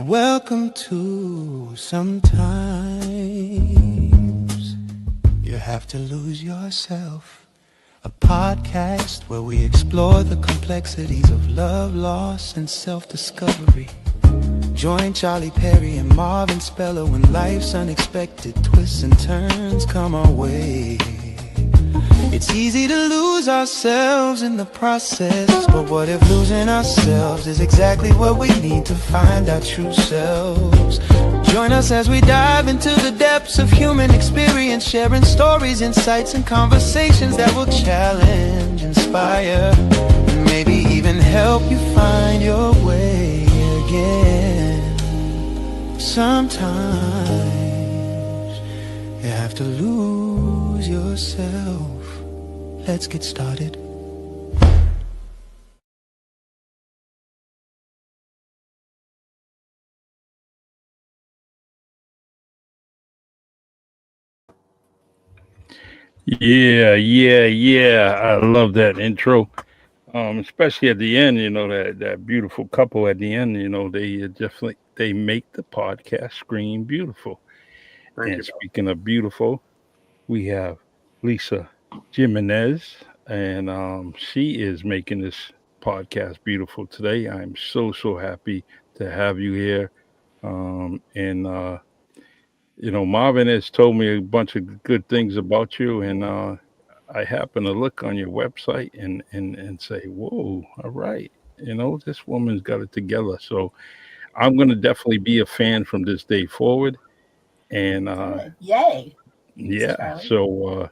Welcome to Sometimes You Have to Lose Yourself, a podcast where we explore the complexities of love, loss, and self-discovery. Join Charlie Perry and Marvin Speller when life's unexpected twists and turns come our way. It's easy to lose ourselves in the process, but what if losing ourselves is exactly what we need to find our true selves? Join us as we dive into the depths of human experience, sharing stories, insights, and conversations that will challenge, inspire, and maybe even help you find your way again. Sometimes you have to lose yourself. Let's get started. Yeah. I love that intro. Especially at the end, that beautiful couple at the end, they definitely they make the podcast screen beautiful. Thank And you. speaking of beautiful, we have Lisa Jimenez, and she is making this podcast beautiful today. I'm so happy to have you here. And Marvin has told me a bunch of good things about you, and I happen to look on your website and say, "Whoa, all right, this woman's got it together." So I'm going to definitely be a fan from this day forward. And Good. Yay. Thanks, yeah, Charlie. so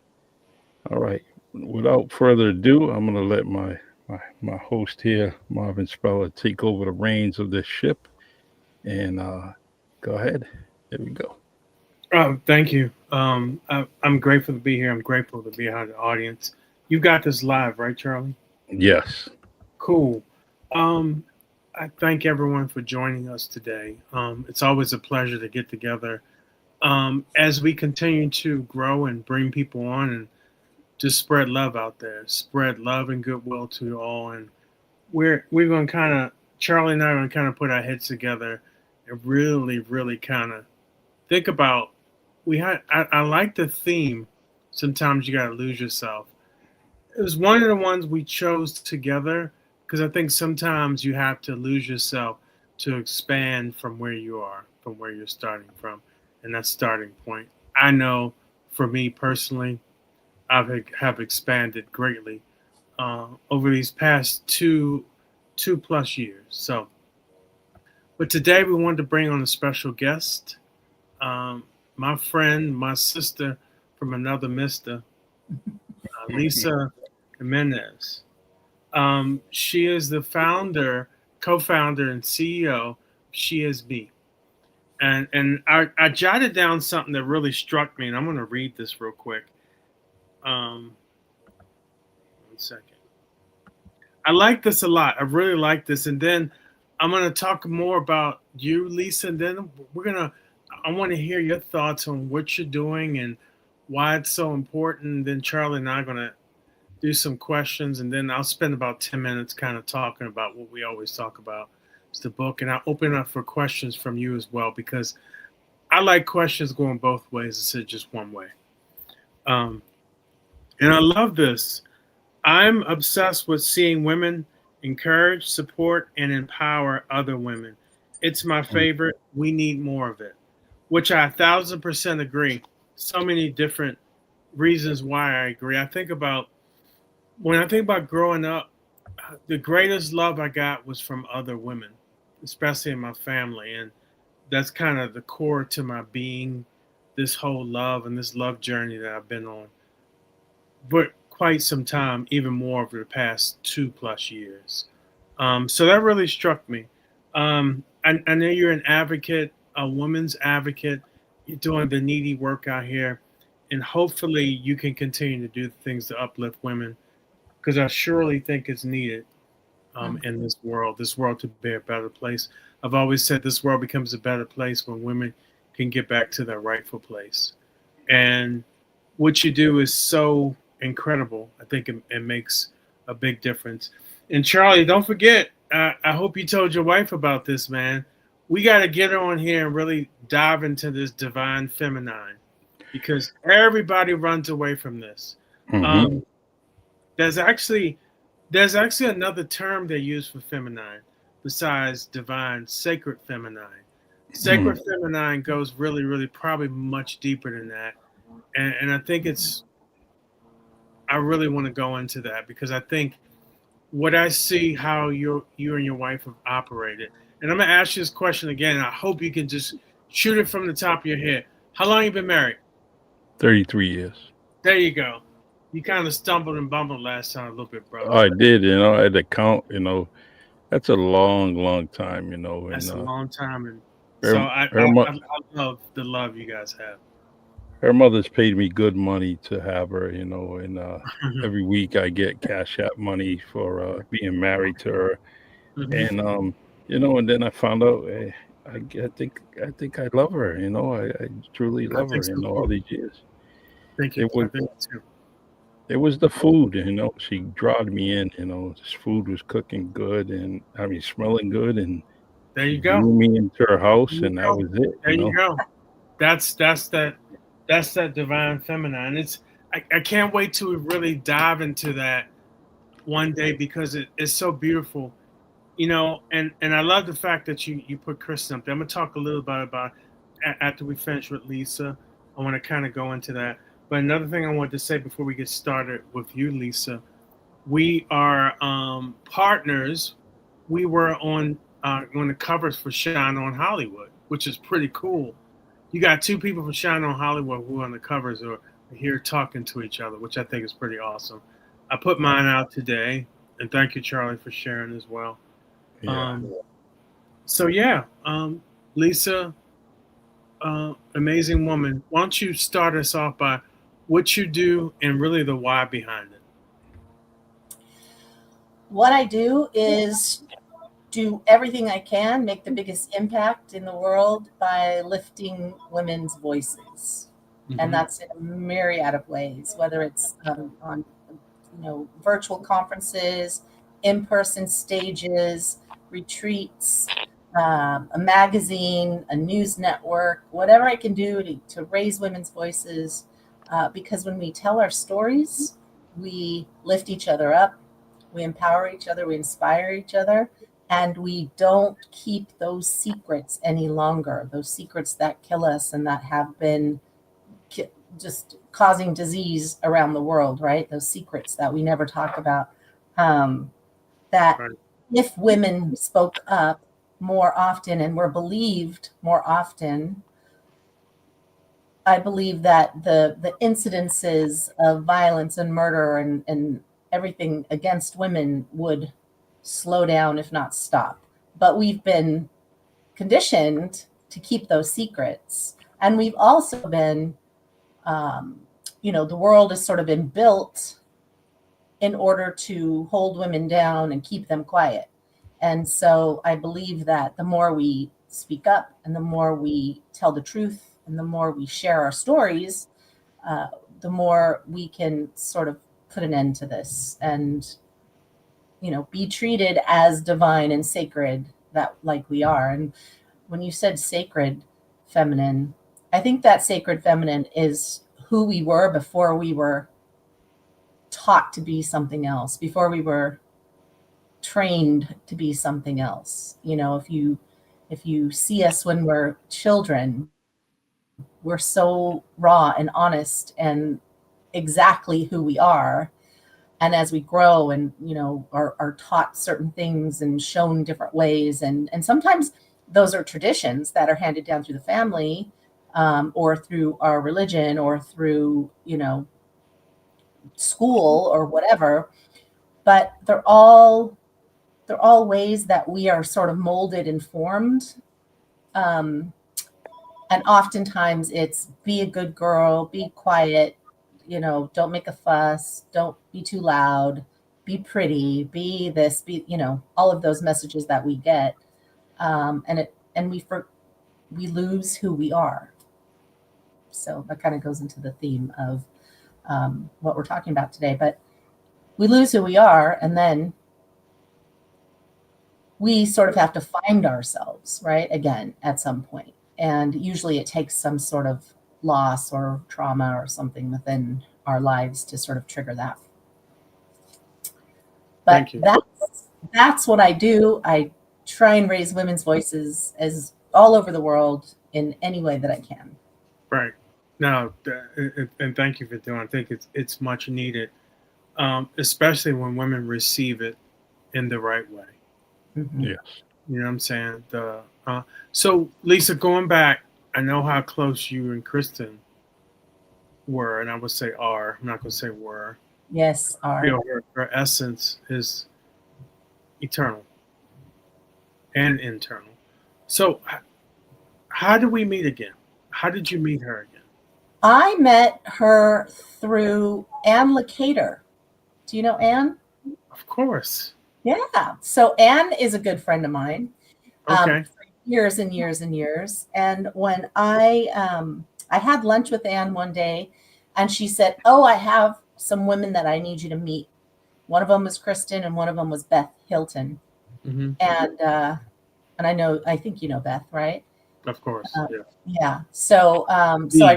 all right, without further ado, I'm going to let my host here, Marvin Speller, take over the reins of this ship, and go ahead. There we go. Thank you. I'm grateful to be here. I'm grateful to be out of the audience. You got this live, right, Charlie? Yes. Cool. Um, I thank everyone for joining us today. It's always a pleasure to get together as we continue to grow and bring people on and just spread love out there, spread love and goodwill to all. And we're going to kind of Charlie and I are going to kind of put our heads together and really kind of think about I like the theme. Sometimes you gotta lose yourself. It was one of the ones we chose together because I think sometimes you have to lose yourself to expand from where you are, from where you're starting from, and that starting point. I know for me personally, have expanded greatly over these past two plus years. So, but today we wanted to bring on a special guest. Um, my friend, my sister from another mister, Lisa Jimenez. She is the founder, co-founder, and CEO. She is me, and I jotted down something that really struck me, and I'm going to read this real quick. Um, 1 second. I like this a lot. I really like this, and then I'm going to talk more about you, Lisa, and then I want to hear your thoughts on what you're doing and why it's so important. Then Charlie and I are going to do some questions, and then I'll spend about 10 minutes kind of talking about what we always talk about. It's the book, and I'll open up for questions from you as well because I like questions going both ways instead of just one way. Um, and I love this. I'm obsessed with seeing women encourage, support, and empower other women. It's my favorite. We need more of it, which I 1,000% agree. So many different reasons why I agree. When I think about growing up, the greatest love I got was from other women, especially in my family. And that's kind of the core to my being, this whole love and this love journey that I've been on. But quite some time, even more over the past 2 plus years. So that really struck me. I know you're an advocate, a woman's advocate. You're doing the needy work out here. And hopefully you can continue to do things to uplift women because I surely think it's needed in this world to be a better place. I've always said this world becomes a better place when women can get back to their rightful place. And what you do is so incredible. I think it makes a big difference. And Charlie, don't forget, I hope you told your wife about this, man. we got to get on here and really dive into this divine feminine because everybody runs away from this. Mm-hmm. Um, there's actually there's actually another term they use for feminine besides divine, sacred feminine. Sacred feminine goes really, really probably much deeper than that, and I think I really want to go into that because I think what I see how you and your wife have operated. And I'm gonna ask you this question again. And I hope you can just shoot it from the top of your head. How long you been married? 33 years. There you go. You kind of stumbled and bumbled last time a little bit, brother. I did, I had to count, that's a long, long time, and That's a long time, and so her I her I, mo- I I love the love you guys have. her mother's paid me good money to have her, and every week I get cash app money for being married to her, Hmm. and and then I found out, I think I love her, I truly I love think her, so all too. these years. Thank you. It I was think so too. it was the food, she drawed me in, this food was cooking good, and I mean smelling good, and There she you go. drew me into her There house, you and that go. was it, There you go. That's that divine feminine. I can't wait to really dive into that one day because it's so beautiful, and I love the fact that you put Kristen up there. I'm gonna talk a little bit about after we finish with Lisa. I want to kind of go into that. But another thing I wanted to say before we get started with you, Lisa, we are partners. We were on the covers for Shine On Hollywood, which is pretty cool. You got two people from Shine On Hollywood who are on the covers or are here talking to each other, which I think is pretty awesome. I put mine out today, and thank you, Charlie, for sharing as well. yeah. So yeah, Lisa, amazing woman. Why don't you start us off by what you do and really the why behind it? What I do is do everything I can, make the biggest impact in the world by lifting women's voices. And Hmm. that's in a myriad of ways, whether it's on virtual conferences, in-person stages, retreats, a magazine, a news network, whatever I can do to raise women's voices. Because when we tell our stories, we lift each other up, we empower each other, we inspire each other, and we don't keep those secrets any longer. Those secrets that kill us and that have been just causing disease around the world, right? Those secrets that we never talk about. Um, that Right. if women spoke up more often and were believed more often, I believe that the incidences of violence and murder and everything against women would slow down, if not stop. But we've been conditioned to keep those secrets. And we've also been, um, the world has sort of been built in order to hold women down and keep them quiet. And so I believe that the more we speak up and the more we tell the truth and the more we share our stories, uh, the more we can sort of put an end to this and, be treated as divine and sacred that like we are. And when you said sacred feminine, I think that sacred feminine is who we were before we were taught to be something else, before we were trained to be something else. If you see us when we're children, we're so raw and honest and exactly who we are. And as we grow and are taught certain things and shown different ways, and sometimes those are traditions that are handed down through the family, or through our religion or through school or whatever, but they're all ways that we are sort of molded and formed. Um, and oftentimes it's be a good girl, be quiet, don't make a fuss, don't be too loud, be pretty, be this, be, all of those messages that we get. And we lose who we are. So that kind of goes into the theme of what we're talking about today. But we lose who we are, and then we sort of have to find ourselves, right? Again, at some point. And usually it takes some sort of loss or trauma or something within our lives to sort of trigger that. But Thank you. that's what I do. I try and raise women's voices as all over the world in any way that I can. Right. No, and thank you for doing. I think it's much needed, especially when women receive it in the right way. Mm-hmm. Yes. You know what I'm saying? So Lisa, going back, I know how close you and Kristen were, and I would say are. I'm not going to say were. Yes, You know, her essence is eternal and internal. So, how did we meet again? How did you meet her again? I met her through Ann Lacater. Do you know Ann? Of course. Yeah. So Ann is a good friend of mine. Okay. For years and years and years. And when I had lunch with Ann one day, and she said, "Oh, I have some women that I need you to meet. One of them was Kristen, and one of them was Beth Hilton." Mm-hmm. And I think you know Beth, right? Of course. Yeah. Yeah. So I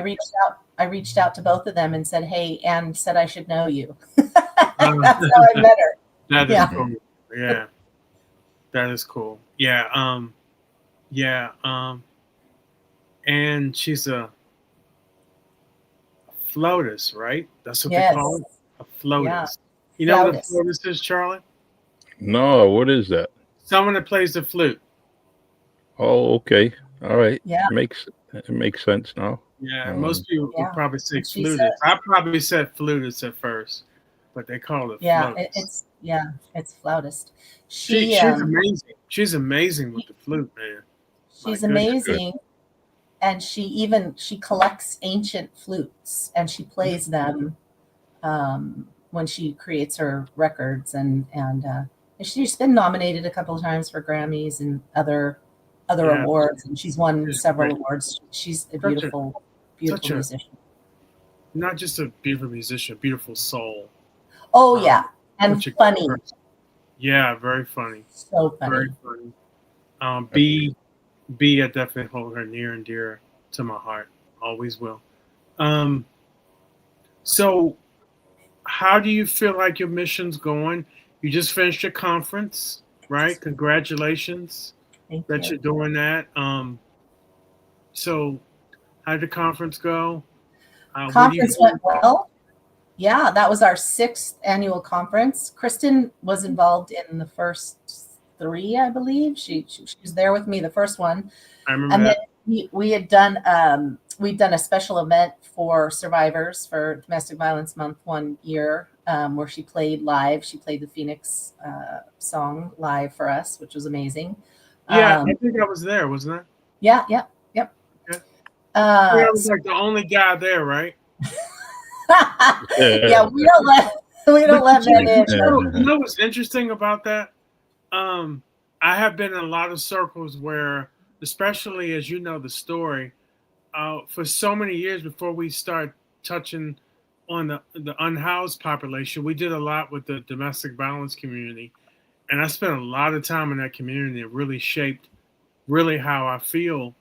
reached out to both of them and said, "Hey, Ann said I should know you." That's how I met her. That is Yeah. cool. Yeah. That is cool. Yeah. Yeah. And she's a flautist, right? That's what Yes. they call it. A flautist. Yeah. You know what a Flautist. flautist is, Charlie? No, what is that? Someone that plays the flute. Oh, okay. All right. Yeah. It makes sense now. Yeah, most people Yeah. would probably say She flutist. said- I probably said flutist at first, but they call it Yeah, flautist. it's flautist. She's amazing. She's amazing with the flute, man. She's My goodness. amazing. And she collects ancient flutes and she plays them when she creates her records and she's been nominated a couple of times for Grammys and other Yeah. awards, and she's won Yeah, several right. awards. She's a Such a- beautiful such a- musician. Not just a beautiful musician, beautiful soul. Oh yeah, and Such a good funny. person. Yeah, very funny. So funny. Very funny. B, I definitely hold her near and dear to my heart. Always will. So how do you feel like your mission's going? You just finished your conference, right? Congratulations Thank that you. you're doing that. So how did the conference go? Conference went well. Yeah, that was our 6th annual conference. Kristen was involved in the first 3, I believe. She was there with me the first one. I remember And that. then we had done we'd done a special event for survivors for Domestic Violence Month one year, where she played live. She played the Phoenix song live for us, which was amazing. Yeah, I think I was there, wasn't I? Yeah. Okay. I was So like the only guy there, right? yeah, we don't let men in. You know what's interesting about that? I have been in a lot of circles where, especially as you know the story, for so many years before we start touching on the unhoused population, we did a lot with the domestic violence community. And I spent a lot of time in that community. It really shaped really how I feel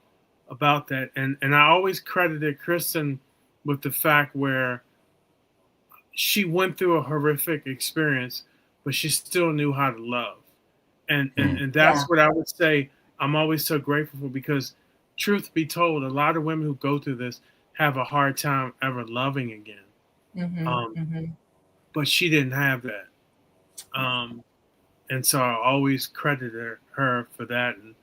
about that. And I always credited Kristen with the fact where she went through a horrific experience, but she still knew how to love. And that's what I would say I'm always so grateful for, because truth be told, a lot of women who go through this have a hard time ever loving again. But she didn't have that. And so I always credited her for that. And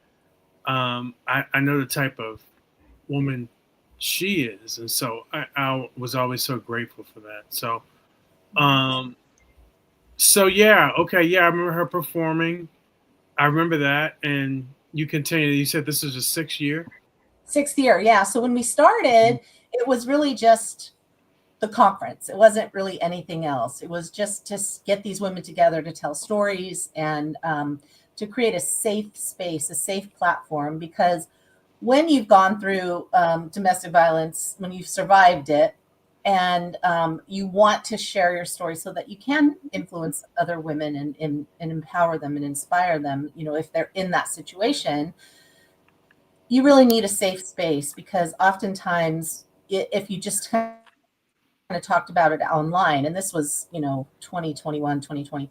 I know the type of woman she is. And so I was always so grateful for that. So, yeah, okay. Yeah, I remember her performing. I remember that. And you continued. You said this is the 6th year? 6th year, yeah. So when we started, it was really just the conference. It wasn't really anything else. It was just to get these women together to tell stories and to create a safe space, a safe platform. Because when you've gone through domestic violence, when you've survived it, and you want to share your story so that you can influence other women and empower them and inspire them. If they're in that situation, you really need a safe space, because oftentimes if you just kind of talked about it online, and this was 2021, 2020,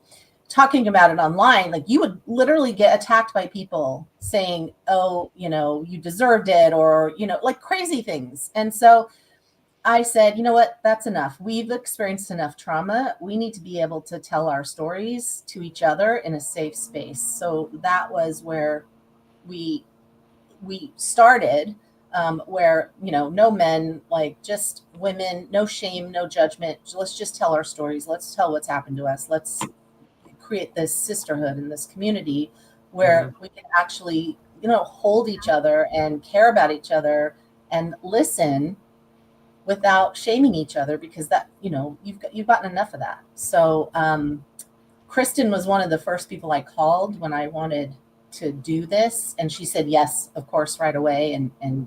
talking about it online, like you would literally get attacked by people saying, oh, you deserved it, or like crazy things. And so I said, you know what, that's enough. We've experienced enough trauma. We need to be able to tell our stories to each other in a safe space. So that was where we started, where no men, like just women, no shame, no judgment. Let's just tell our stories. Let's tell what's happened to us. Let's create this sisterhood in this community where we can actually hold each other and care about each other and listen without shaming each other, because that you've gotten enough of that. So Kristen was one of the first people I called when I wanted to do this, and she said yes, of course, right away, and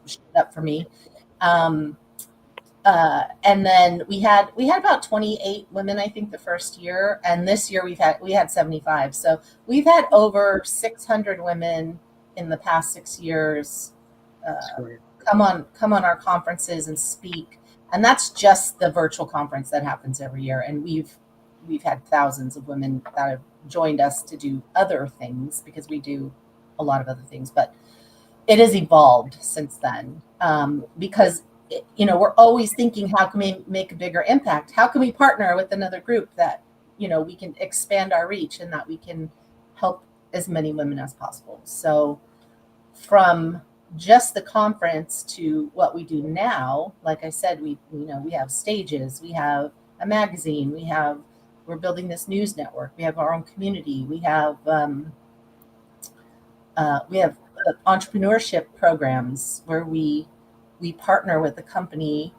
showed up for me. And then we had about 28 women, I think, the first year, and this year we had 75. So we've had over 600 women in the past 6 years come on our conferences and speak, and that's just the virtual conference that happens every year. And we've had thousands of women that have joined us to do other things, because we do a lot of other things, but it has evolved since then, because we're always thinking, how can we make a bigger impact? How can we partner with another group that we can expand our reach and that we can help as many women as possible? So from just the conference to what we do now, like I said, we have stages, we have a magazine, we're building this news network, we have our own community, we have entrepreneurship programs where we partner with a company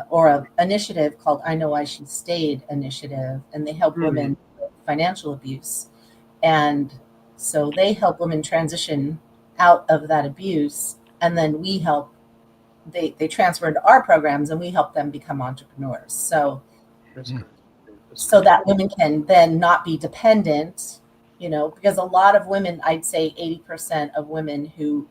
or an initiative called I Know Why She Stayed initiative, and they help women with financial abuse. And so they help women transition out of that abuse, and then they transfer into our programs, and we help them become entrepreneurs. So that women can then not be dependent, because a lot of women, I'd say 80% of women who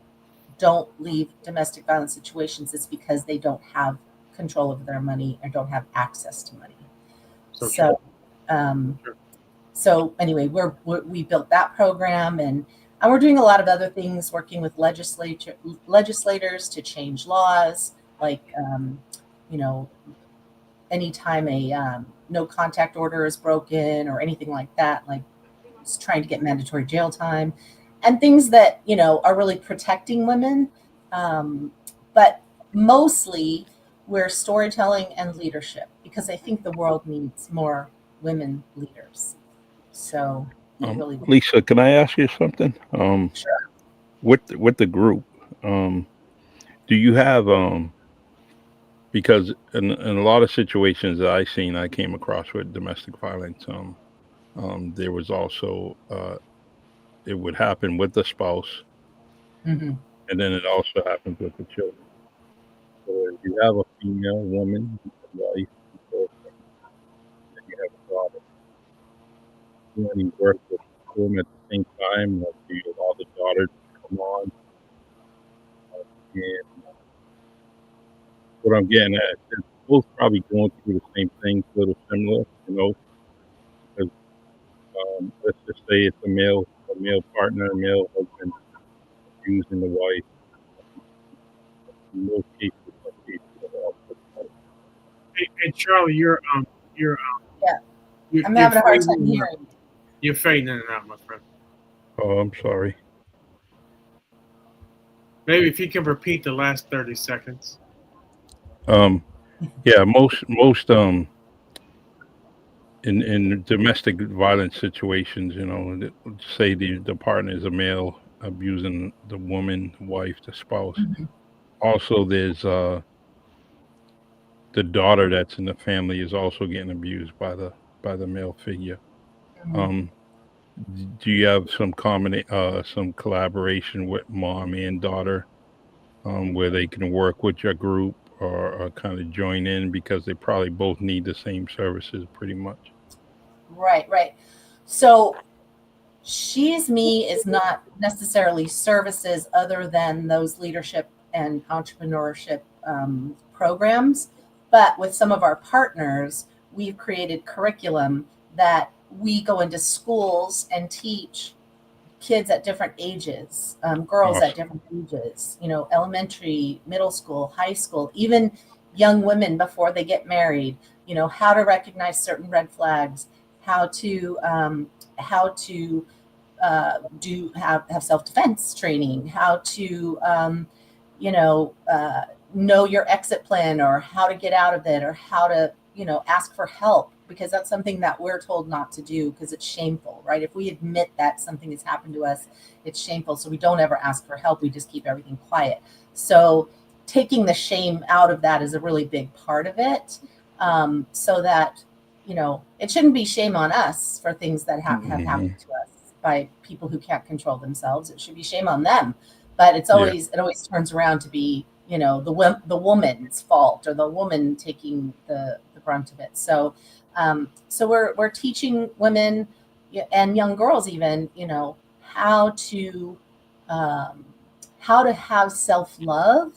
don't leave domestic violence situations, it's because they don't have control of their money or don't have access to money. So anyway, we built that program, and we're doing a lot of other things, working with legislators to change laws, like anytime a no contact order is broken or anything like that, like trying to get mandatory jail time and things that are really protecting women. But mostly we're storytelling and leadership, because I think the world needs more women leaders. So really, Lisa, can I ask you something? sure. With the group, do you have because in a lot of situations that I came across with domestic violence, there was also it would happen with the spouse, Mm-hmm. and then it also happens with the children. So if you have a female woman, a wife, and then you have a daughter, do any work with them at the same time, or do you allow the daughter to come on? And what I'm getting at is both probably going through the same thing, a little similar, because let's just say it's a male partner, a male husband abusing the wife. In most cases, some cases are also. Hey, Charlie, you're Yeah, you're, I'm you're having a hard fading time in and out. hearing. You're fading in and out, my friend. Oh, I'm sorry. Maybe if you can repeat the last 30 seconds. Yeah, most in domestic violence situations, say the partner is a male abusing the woman, wife, the spouse. Mm-hmm. Also, there's the daughter that's in the family is also getting abused by the male figure. Mm-hmm. Um, do you have some collaboration with mom and daughter, where they can work with your group, or kind of join in because they probably both need the same services pretty much. Right. So She's Me is not necessarily services other than those leadership and entrepreneurship programs. But with some of our partners, we've created curriculum that we go into schools and teach kids at different ages, girls at Awesome. different ages, elementary, middle school, high school, even young women before they get married, how to recognize certain red flags, how to do have self-defense training, how to you know uh, know your exit plan, or how to get out of it, or how to ask for help, because that's something that we're told not to do because it's shameful, right? If we admit that something has happened to us, it's shameful, so we don't ever ask for help. We just keep everything quiet. So taking the shame out of that is a really big part of it, so that it shouldn't be shame on us for things that have Hmm. happened to us by people who can't control themselves. It should be shame on them. But Yeah. it always turns around to be, the woman's fault, or the woman taking the brunt of it. So we're teaching women and young girls even, how to um, how to have self-love,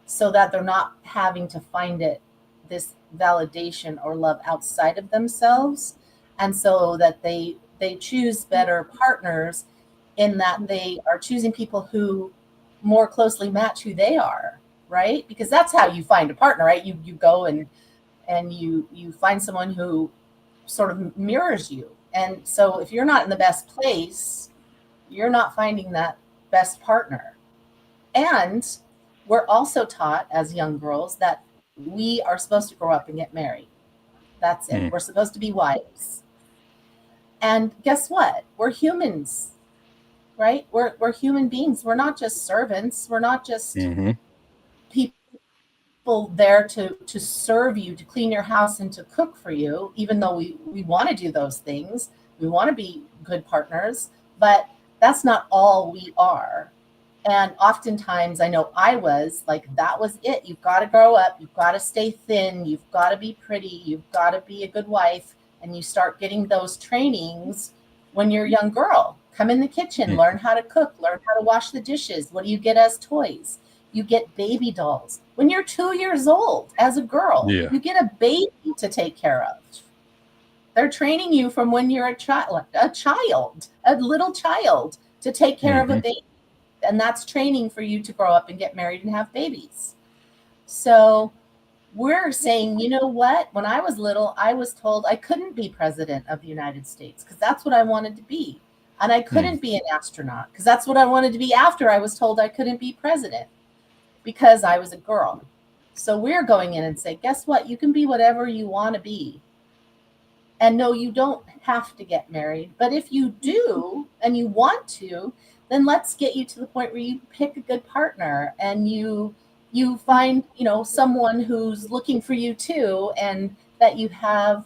so that they're not having to find this validation or love outside of themselves, and so that they choose better partners, in that they are choosing people who more closely match who they are, right? Because that's how you find a partner, right? You go and you find someone who sort of mirrors you. And so if you're not in the best place, you're not finding that best partner. And we're also taught as young girls that we are supposed to grow up and get married. That's it. Mm. We're supposed to be wives. And guess what? We're humans, right? We're human beings. We're not just servants. We're not just Hmm. people there to serve you, to clean your house and to cook for you, even though we want to do those things. We want to be good partners, but that's not all we are. And oftentimes, I know I was like, that was it. You've got to grow up. You've got to stay thin. You've got to be pretty. You've got to be a good wife. And you start getting those trainings when you're a young girl. Come in the kitchen, learn how to cook, learn how to wash the dishes. What do you get as toys? You get baby dolls. When you're 2 years old as a girl, Yeah. you get a baby to take care of. They're training you from when you're a little child, to take care of a Hmm. baby, and that's training for you to grow up and get married and have babies. So we're saying, you know what? When I was little, I was told I couldn't be president of the United States because that's what I wanted to be. And I Mm. couldn't be an astronaut because that's what I wanted to be after I was told I couldn't be president because I was a girl. So we're going in and say, guess what? You can be whatever you want to be. And no, you don't have to get married. But if you do and you want to, then let's get you to the point where you pick a good partner and you find, someone who's looking for you too, and that you have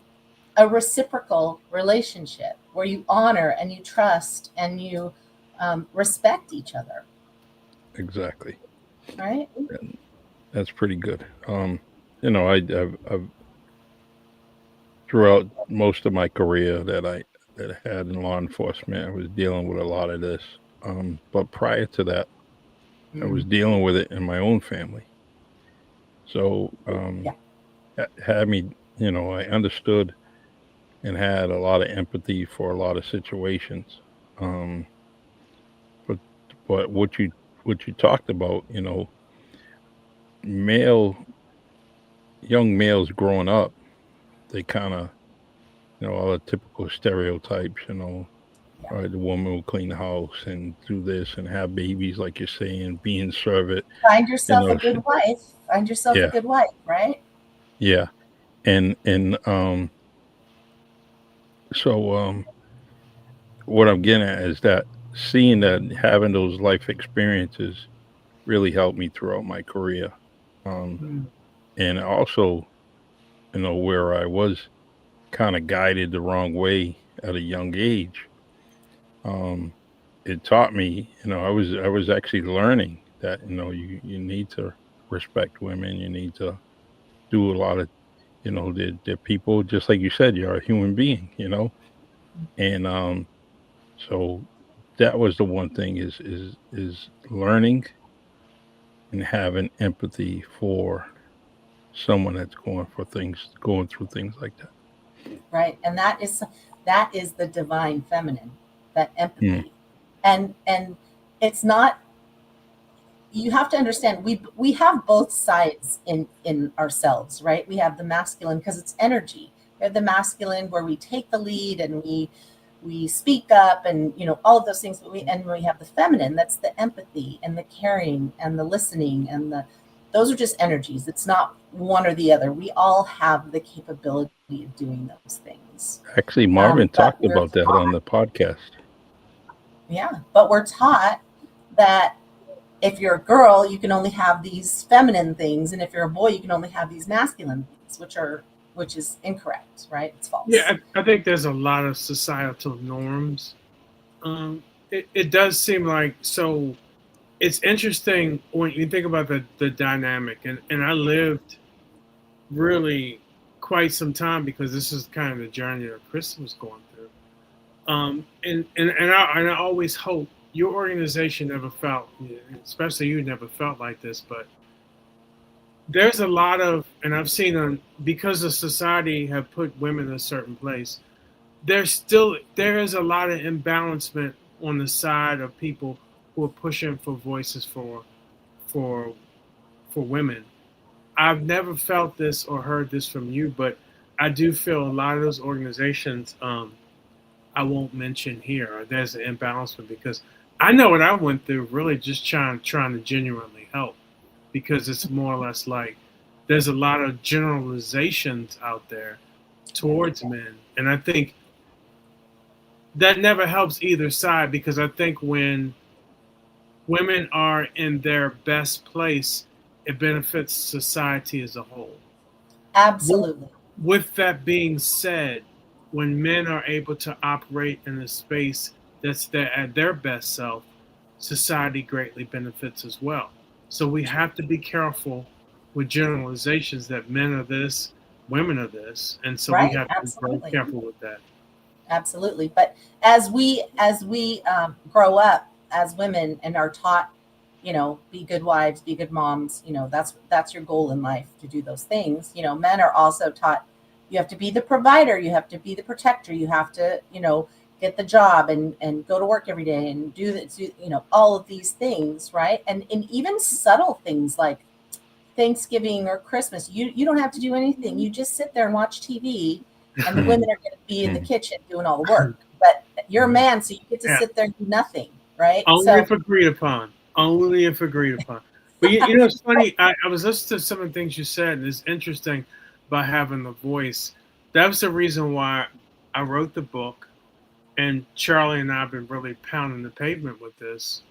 a reciprocal relationship where you honor and you trust and you respect each other, Exactly. right? And that's pretty good. I've throughout most of my career that I had in law enforcement, I was dealing with a lot of this. But prior to that, I was Mm, dealing with it in my own family. So yeah. had me, I understood and had a lot of empathy for a lot of situations. Um, but what you talked about, male young males growing up, they kind of, all the typical stereotypes, Yeah. all right, the woman will clean the house and do this and have babies, like you're saying, being servant, Find you yourself a know, good wife. Find yourself a yeah, good wife, right? yeah, and so what I'm getting at is that seeing that having those life experiences really helped me throughout my career, um, Mm. and also, where I was kind of guided the wrong way at a young age. Um, it taught me, I was actually learning that, you need to respect women. You need to do a lot of, they're people just like you said. You're a human being, and so that was the one thing is learning and having empathy for someone that's going through things like that. Right. And that is the divine feminine, that Mm, empathy. And it's not, you have to understand, we have both sides in ourselves, right? We have the masculine because it's energy. We have the masculine where we take the lead and we speak up and all of those things, but we have the feminine, that's the empathy and the caring and the listening and those are just energies. It's not one or the other. We all have the capability of doing those things. Actually, Marvin But talked about that on the podcast. but we're taught that if you're a girl, you can only have these feminine things, and if you're a boy, you can only have these masculine things, which is incorrect, right? It's false. Yeah, I think there's a lot of societal norms. It does seem like so. It's interesting when you think about the dynamic, and I lived really quite some time because this is kind of the journey that Chris was going through. And I always hope your organization never felt, especially you never felt like this, but there's a lot of, and I've seen them because the society have put women in a certain place. There is a lot of imbalancement on the side of people who are pushing for voices for for women. I've never felt this or heard this from you, but I do feel a lot of those organizations. I won't mention here. There's an imbalancement because I know what I went through. Really, just trying to genuinely help, because it's more or less like there's a lot of generalizations out there towards men, and I think that never helps either side, because I think when women are in their best place, it benefits society as a whole. Absolutely. With that being said, when men are able to operate in a space that's at their best self, society greatly benefits as well. So we have to be careful with generalizations that men are this, women are this, and so we Right. have to be very Absolutely. careful with that. Absolutely. But as we grow up as women and are taught, be good wives, be good moms, that's your goal in life, to do those things. Men are also taught you have to be the provider, you have to be the protector, you have to, get the job and go to work every day and do this, all of these things, right? And even subtle things like Thanksgiving or Christmas, you don't have to do anything. You just sit there and watch TV, and the women are going to be in the kitchen doing all the work. But you're a man, so you get to Yeah. sit there and do nothing, right? Only if agreed upon. Only if agreed upon. But it's funny. I was listening to some of the things you said, and it's interesting about having the voice. That was the reason why I wrote the book, and Charlie and I have been really pounding the pavement with this,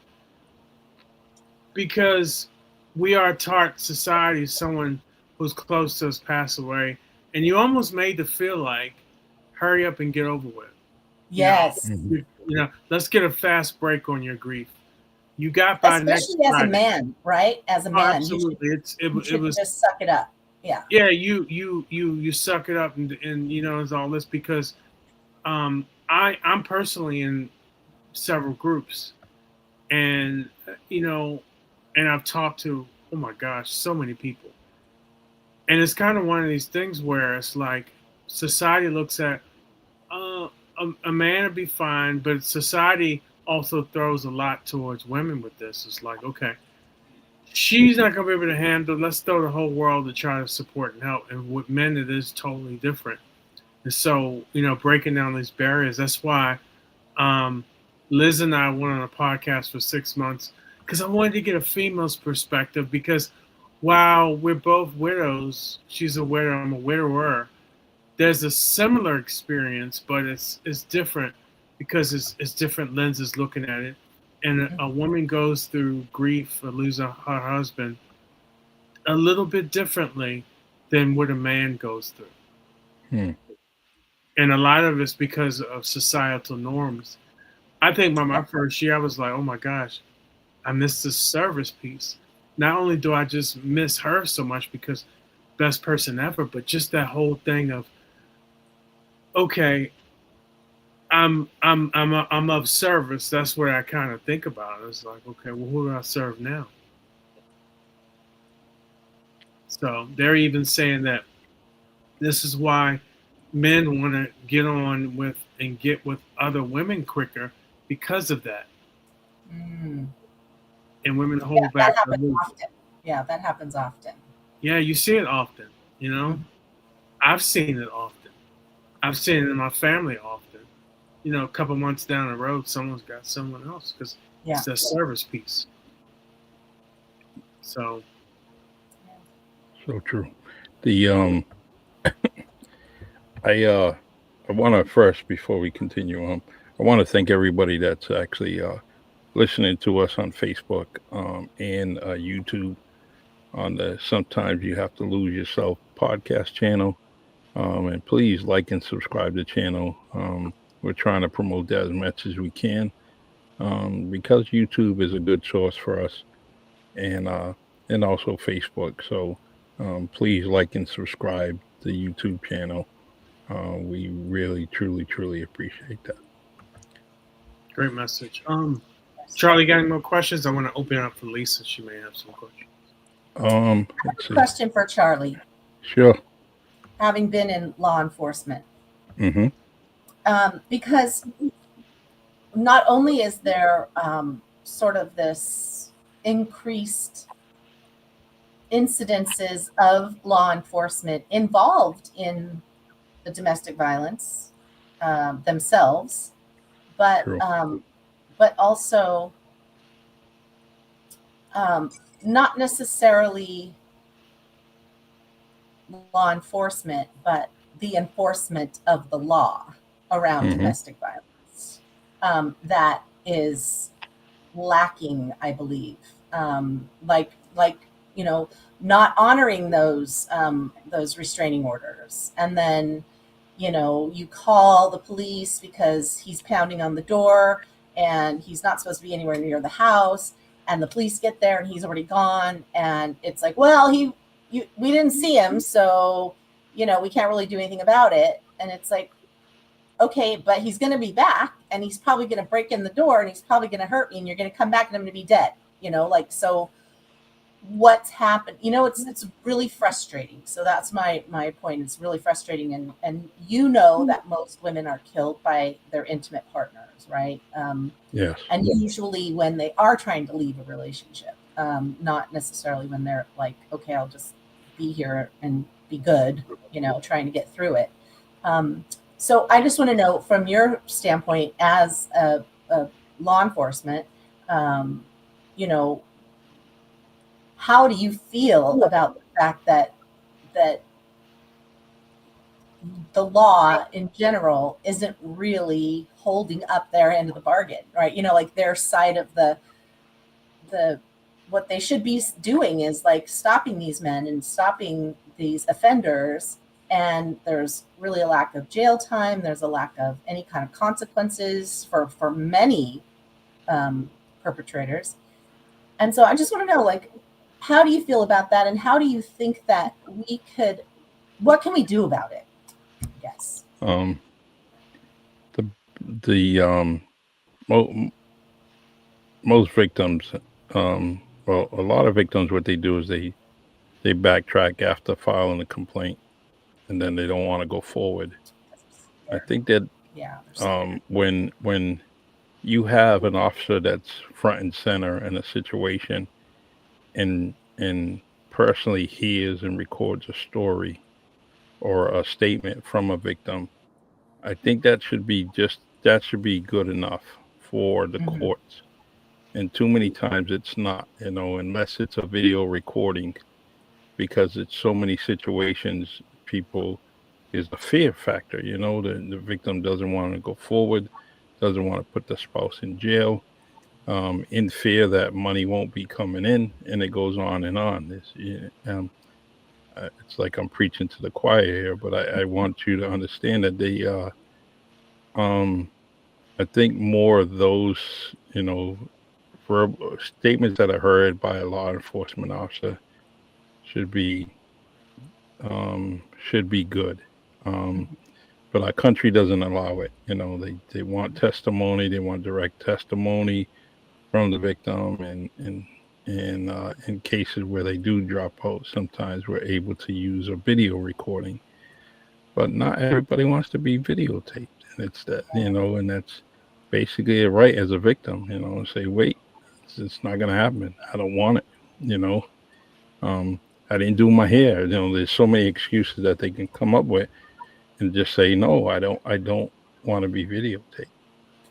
because we are taught society, someone who's close to us passed away, and you almost made to feel like, hurry up and get over with. Yes. Let's get a fast break on your grief. You got by next Especially as a Friday. man, right? As a man, Absolutely, you should was just suck it up. Yeah. yeah. You suck it up, and it's all this because I'm personally in several groups, and and I've talked to, oh my gosh, so many people, and it's kind of one of these things where it's like society looks at a man would be fine, but society also throws a lot towards women with this. It's like, okay, she's not going to be able to handle. Let's throw the whole world to try to support and help. And with men, it is totally different. And so, breaking down these barriers. That's why Liz and I went on a podcast for 6 months, because I wanted to get a female's perspective. Because while we're both widows, she's a widow, I'm a widower. There's a similar experience, but it's different because it's different lenses looking at it. And a woman goes through grief for losing her husband a little bit differently than what a man goes through. And a lot of it's because of societal norms. I think by my first year, I was like, oh my gosh, I missed the service piece. not only do I just miss her so much because best person ever, but just that whole thing of, okay, I'm of service. That's what I kind of think about. It's like, okay, well, who do I serve now? So they're even saying that this is why men want to get on with and get with other women quicker because of that. Mm. And women Yeah, hold that back a happens little. often. Yeah, that happens often. Yeah, you see it often. You know, Mhm. I've seen it often. I've seen it in my family often. You know, a couple months down the road, someone's got someone else because Yeah. it's that service piece. So So true. The I want to first, before we continue on, I want to thank everybody that's actually listening to us on Facebook and YouTube on the Sometimes You Have to Lose Yourself podcast channel. And please like and subscribe to the channel. We're trying to promote that as much as we can because YouTube is a good source for us, and uh, and also Facebook. So please like and subscribe to the YouTube channel. We really, truly, truly appreciate that. great message. Charlie, got any more questions? I want to open it up for Lisa. She may have some questions. Let's see. Question for Charlie, Sure. having been in law enforcement. Mm-hmm. Because not only is there sort of this increased incidences of law enforcement involved in the domestic violence themselves, but True. but also not necessarily law enforcement, but the enforcement of the law around Mm-hmm. domestic violence that is lacking, I believe. Like you know, not honoring those restraining orders, and then you know you call the police because he's pounding on the door and he's not supposed to be anywhere near the house, and the police get there and he's already gone, and it's like, well, we didn't see him, so you know we can't really do anything about it. And it's like, okay, but he's going to be back and he's probably going to break in the door and he's probably going to hurt me and you're going to come back and I'm going to be dead, you know, like, so what's happened, you know, it's really frustrating. So that's my point. It's really frustrating. And you know that most women are killed by their intimate partners, right? Yes. And usually when they are trying to leave a relationship, not necessarily when they're like, okay, I'll just be here and be good, you know, trying to get through it. So I just want to know, from your standpoint as a law enforcement, you know, how do you feel about the fact that the law in general isn't really holding up their end of the bargain, right? You know, like their side of the what they should be doing is like stopping these men and stopping these offenders. And there's really a lack of jail time. There's a lack of any kind of consequences for many perpetrators. And so I just want to know, like, how do you feel about that? And how do you think that what can we do about it? Yes. The most victims, well, a lot of victims, what they do is they backtrack after filing a complaint, and then they don't want to go forward. I think that when you have an officer that's front and center in a situation, and personally hears and records a story or a statement from a victim, I think that should be good enough for the courts. And too many times it's not, you know, unless it's a video recording, because it's so many situations, people is a fear factor, you know, the victim doesn't want to go forward, doesn't want to put the spouse in jail, in fear that money won't be coming in, and it goes on and on. It's like I'm preaching to the choir here, but I want you to understand that I think more of those, you know, verbal statements that are heard by a law enforcement officer should be good. Um, but our country doesn't allow it. They want testimony. They want direct testimony from the victim, and in cases where they do drop out, sometimes we're able to use a video recording. But not everybody wants to be videotaped, and it's that and that's basically a right as a victim. And say, wait, it's not going to happen. I don't want it. You know, um, I didn't do my hair. There's so many excuses that they can come up with, and just say, no, I don't. I don't want to be videotaped.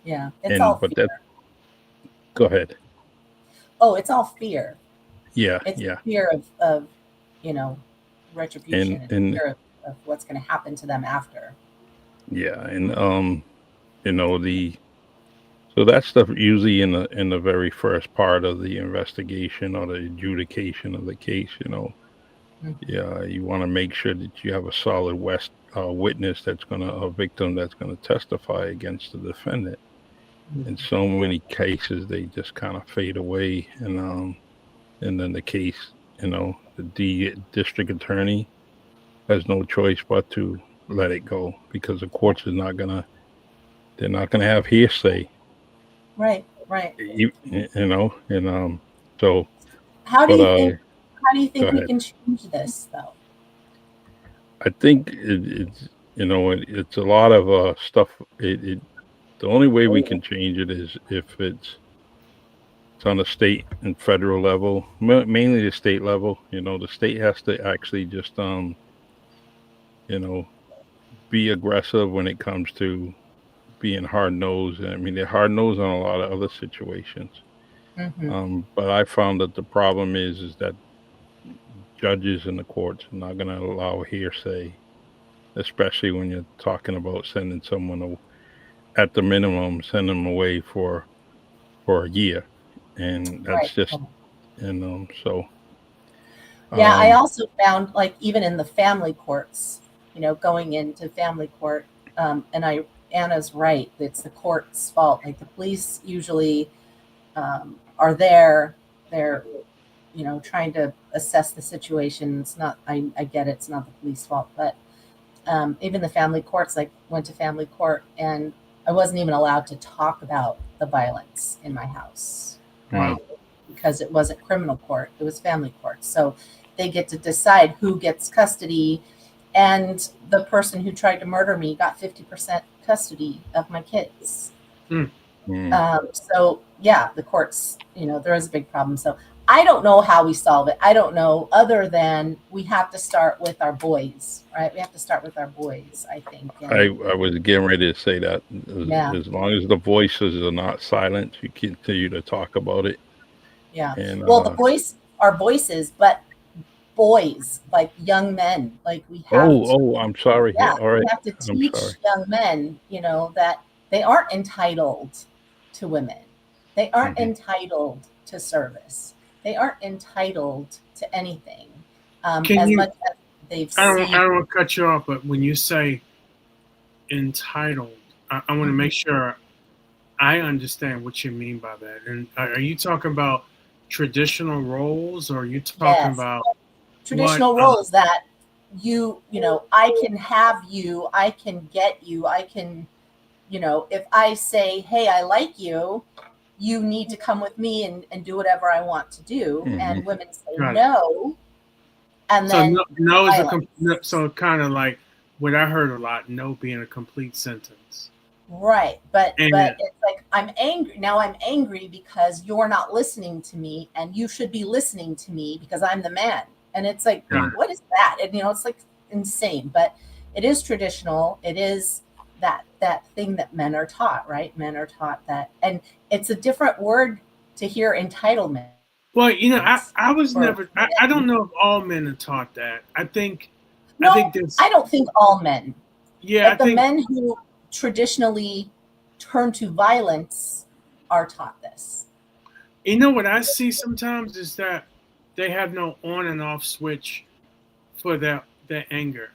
Yeah, it's all And but fear. that Go ahead. Oh, it's all fear. Yeah, It's yeah, fear of you know, retribution, and and fear of what's going to happen to them after. yeah, and the so that stuff usually in the very first part of the investigation or the adjudication of the case. Mhm. Yeah, you want to make sure that you have a solid witness a victim that's gonna testify against the defendant. In so many cases, they just kind of fade away, and then the case, the district attorney has no choice but to let it go because the courts is not gonna they're not gonna have hearsay, Right, right. and so How do but you think? How do you go think we ahead. can change this, though? I think it's a lot of stuff. The only way we can change it is if it's on the state and federal level, mainly the state level. The state has to actually just you know be aggressive when it comes to being hard nosed. I mean, they're hard nosed on a lot of other situations. Hmm. But I found that the problem is that judges in the courts are not going to allow hearsay, especially when you're talking about sending someone at the minimum, send them away for a year, and Right. that's just Right. so. Yeah, I Um, also found, like, even in the family courts, going into family court, Anna's right. It's the court's fault. Like, the police usually are there. They're, trying to assess the situation. It's not, I get it. It's not the police fault, but even the family courts, like, went to family court, and I wasn't even allowed to talk about the violence in my house, right? wow, Because it wasn't criminal court, it was family court. So they get to decide who gets custody. And the person who tried to murder me got 50% custody of my kids. Mm. mm, So yeah, the courts, there is a big problem. So I don't know how we solve it. I don't know, other than we have to start with our boys, right? We have to start with our boys, I think. And I was getting ready to say that yeah, as long as the voices are not silent, you continue to talk about it. yeah. And Well, the voice are voices, but boys, like young men, like we have to, I'm sorry. Yeah, yeah, all we right. have to I'm sorry. teach young men, that they aren't entitled to women. They aren't Hmm. entitled to service. They aren't entitled to anything, Can as you? much as they've I don't. I seen. don't want to cut you off, but when you say entitled, I want to Mhm. make sure I understand what you mean by that. And are you talking about traditional roles, or are you talking Yes, about what? traditional roles that I can have you, I can get you, I can, if I say, hey, I like you, you need to come with me and do whatever I want to do. Hmm. And women say Got it. no. And So then no, no is violence. so kind of like what I heard a lot. No being a complete sentence. Right. But And it's like, I'm angry. Now I'm angry because you're not listening to me, and you should be listening to me because I'm the man. And it's like, got it. what is that? And it's like insane. But it is traditional. It is that thing that men are taught, right? Men are taught that. And it's a different word to hear entitlement Well, I was for never. I men. don't know if all men are taught that. I think No, this. I don't think all men, Yeah, I but the think men who traditionally turn to violence are taught this. what I see sometimes is that they have no on and off switch for their anger.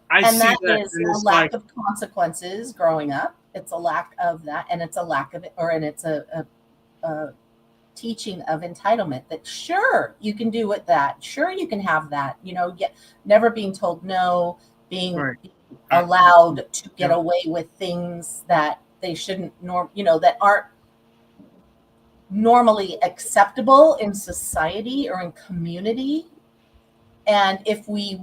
I And see that that, is and a it's like, lack of consequences growing up. It's a lack of that, and it's a lack of it, or and it's teaching of entitlement, that sure you can do with that, sure you can have that, never being told no, being Right. allowed to get Yep. away with things that they shouldn't that aren't normally acceptable in society or in community. And if we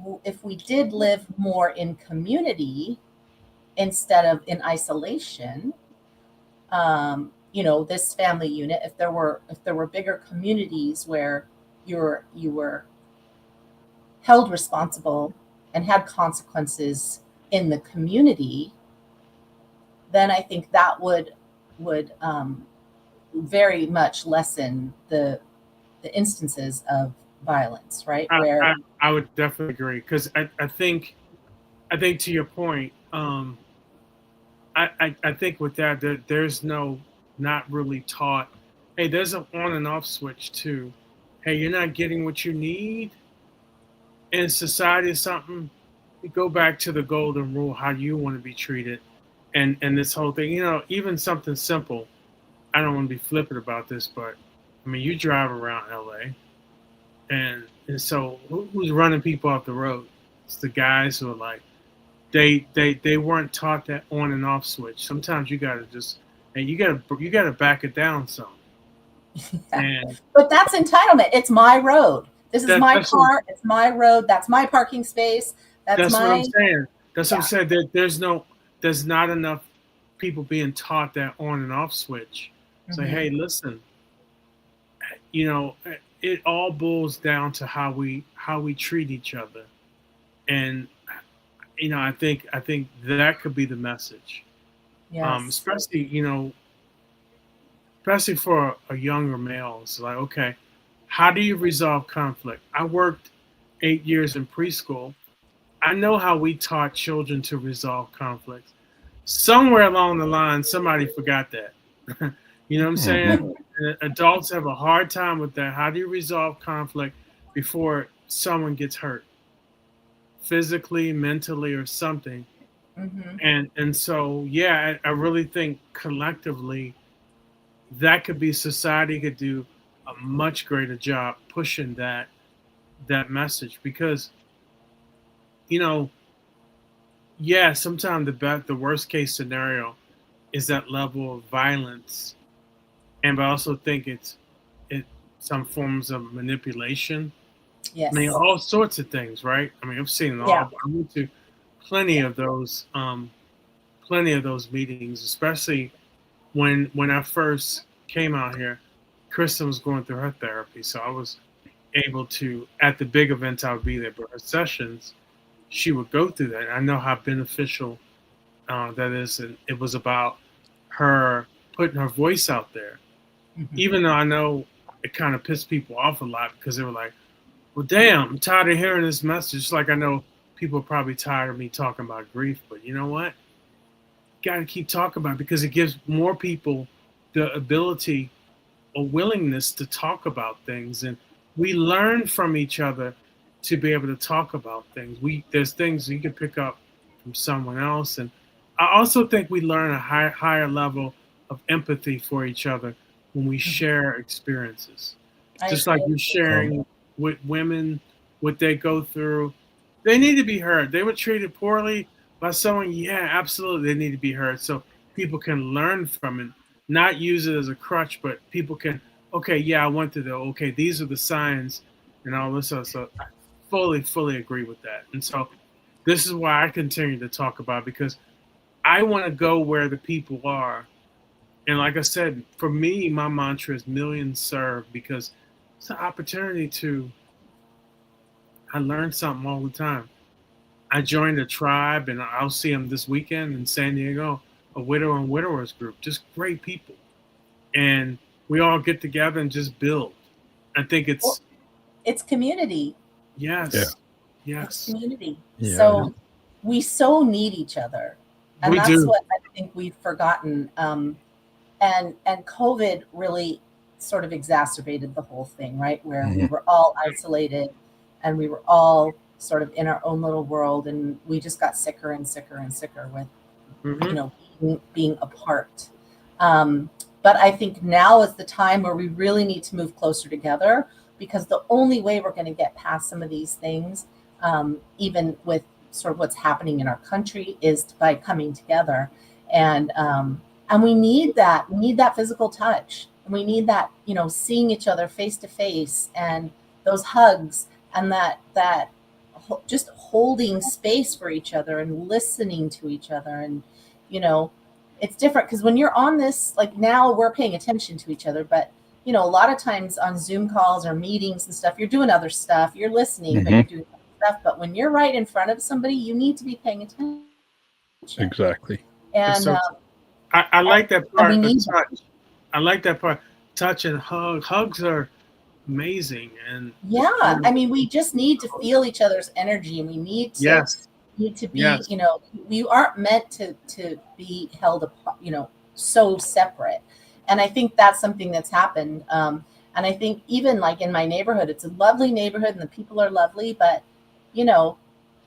did live more in community instead of in isolation, this family unit, if there were bigger communities where you were held responsible and had consequences in the community, then I think that would very much lessen the instances of violence, right? I would definitely agree, because I think to your point, I think with that, there's not really taught. Hey, there's an on and off switch too. Hey, you're not getting what you need in society or something. You go back to the golden rule. How do you want to be treated? And this whole thing, even something simple. I don't want to be flippant about this, but I mean, you drive around LA, and so who's running people off the road? It's the guys who are like, they weren't taught that on and off switch. Sometimes you gotta you gotta back it down some. And but that's entitlement. It's my road. This is my that's car. It's my road. That's my parking space. that's what I'm My saying. That's what I'm yeah. saying. There's not enough people being taught that on and off switch. Say, Mhm. hey, listen, it all boils down to how we treat each other. And I think that could be the message. Yes. Especially for a younger male. It's like, okay, how do you resolve conflict? I worked 8 years in preschool. I know how we taught children to resolve conflicts. Somewhere along the line, somebody forgot that. You know what I'm saying? Adults have a hard time with that. How do you resolve conflict before someone gets hurt, physically, mentally, or something? Mhm. And so, yeah, I really think collectively that could be, society could do a much greater job pushing that message, because you know yeah, sometimes the worst case scenario is that level of violence, and I also think it some forms of manipulation. I mean, Yes. all sorts of things, right? I mean, I've seen it Yeah. all. I went to plenty of those meetings, especially when I first came out here. Kristen was going through her therapy, so I was able to, at the big events I would be there, but her sessions, she would go through that. I know how beneficial that is, and it was about her putting her voice out there. Mhm. Even though I know it kind of pissed people off a lot, because they were like, "Well, damn, I'm tired of hearing this message." Just like I know people are probably tired of me talking about grief, but you know what? Got to keep talking about it, because it gives more people the ability, a willingness to talk about things, and we learn from each other to be able to talk about things. There's things you can pick up from someone else, and I also think we learn a higher level of empathy for each other when we Mhm. share experiences. I Just like agree. you're sharing with women what they go through, they need to be heard. They were treated poorly by someone. Yeah, absolutely, they need to be heard, so people can learn from it, not use it as a crutch, but people can, okay, yeah, I went through the, okay, these are the signs and all this stuff. So I fully agree with that. And so this is why I continue to talk about it, because I want to go where the people are. And like I said, for me, my mantra is millions served, because it's an opportunity to, I learn something all the time. I joined a tribe, and I'll see them this weekend in San Diego, a widow and widowers group, just great people. And we all get together and just build. I think Well, it's, it's community. Yeah. yes, It's yes, community. Yeah. So we so need each other, and we that's do. what I think we've forgotten. And COVID really sort of exacerbated the whole thing, right? Where we were all isolated, and we were all sort of in our own little world, and we just got sicker and sicker and sicker with Hmm. being apart. Um, But I think now is the time where we really need to move closer together, because the only way we're going to get past some of these things, even with sort of what's happening in our country, is by coming together. And we need that. We need that physical touch. And we need that, seeing each other face to face, and those hugs, and that just holding space for each other and listening to each other. And, it's different because when you're on this, like now we're paying attention to each other, but a lot of times on Zoom calls or meetings and stuff, you're doing other stuff, you're listening, but you're doing other stuff. But when you're right in front of somebody, you need to be paying attention. Exactly. And so, I like that part. we need touch. I like that part. Touch and hug. Hugs are amazing. And yeah, I mean, we just need to feel each other's energy, and we need to be, we aren't meant to be held apart, so separate. And I think that's something that's happened. And I think even like in my neighborhood, it's a lovely neighborhood and the people are lovely, but,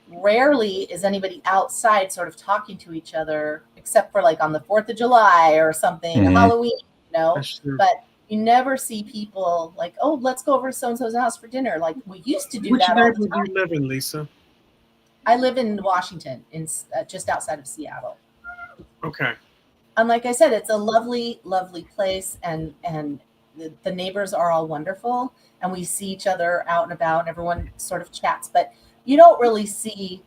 rarely is anybody outside sort of talking to each other, except for like on the 4th of July or something, Halloween, but you never see people like, oh, let's go over to so-and-so's house for dinner. Like we used to do Which that all the neighborhood time. do you live in, Lisa? I live in Washington, in just outside of Seattle. Okay. And like I said, it's a lovely, lovely place, and the neighbors are all wonderful, and we see each other out and about, and everyone sort of chats, but you don't really see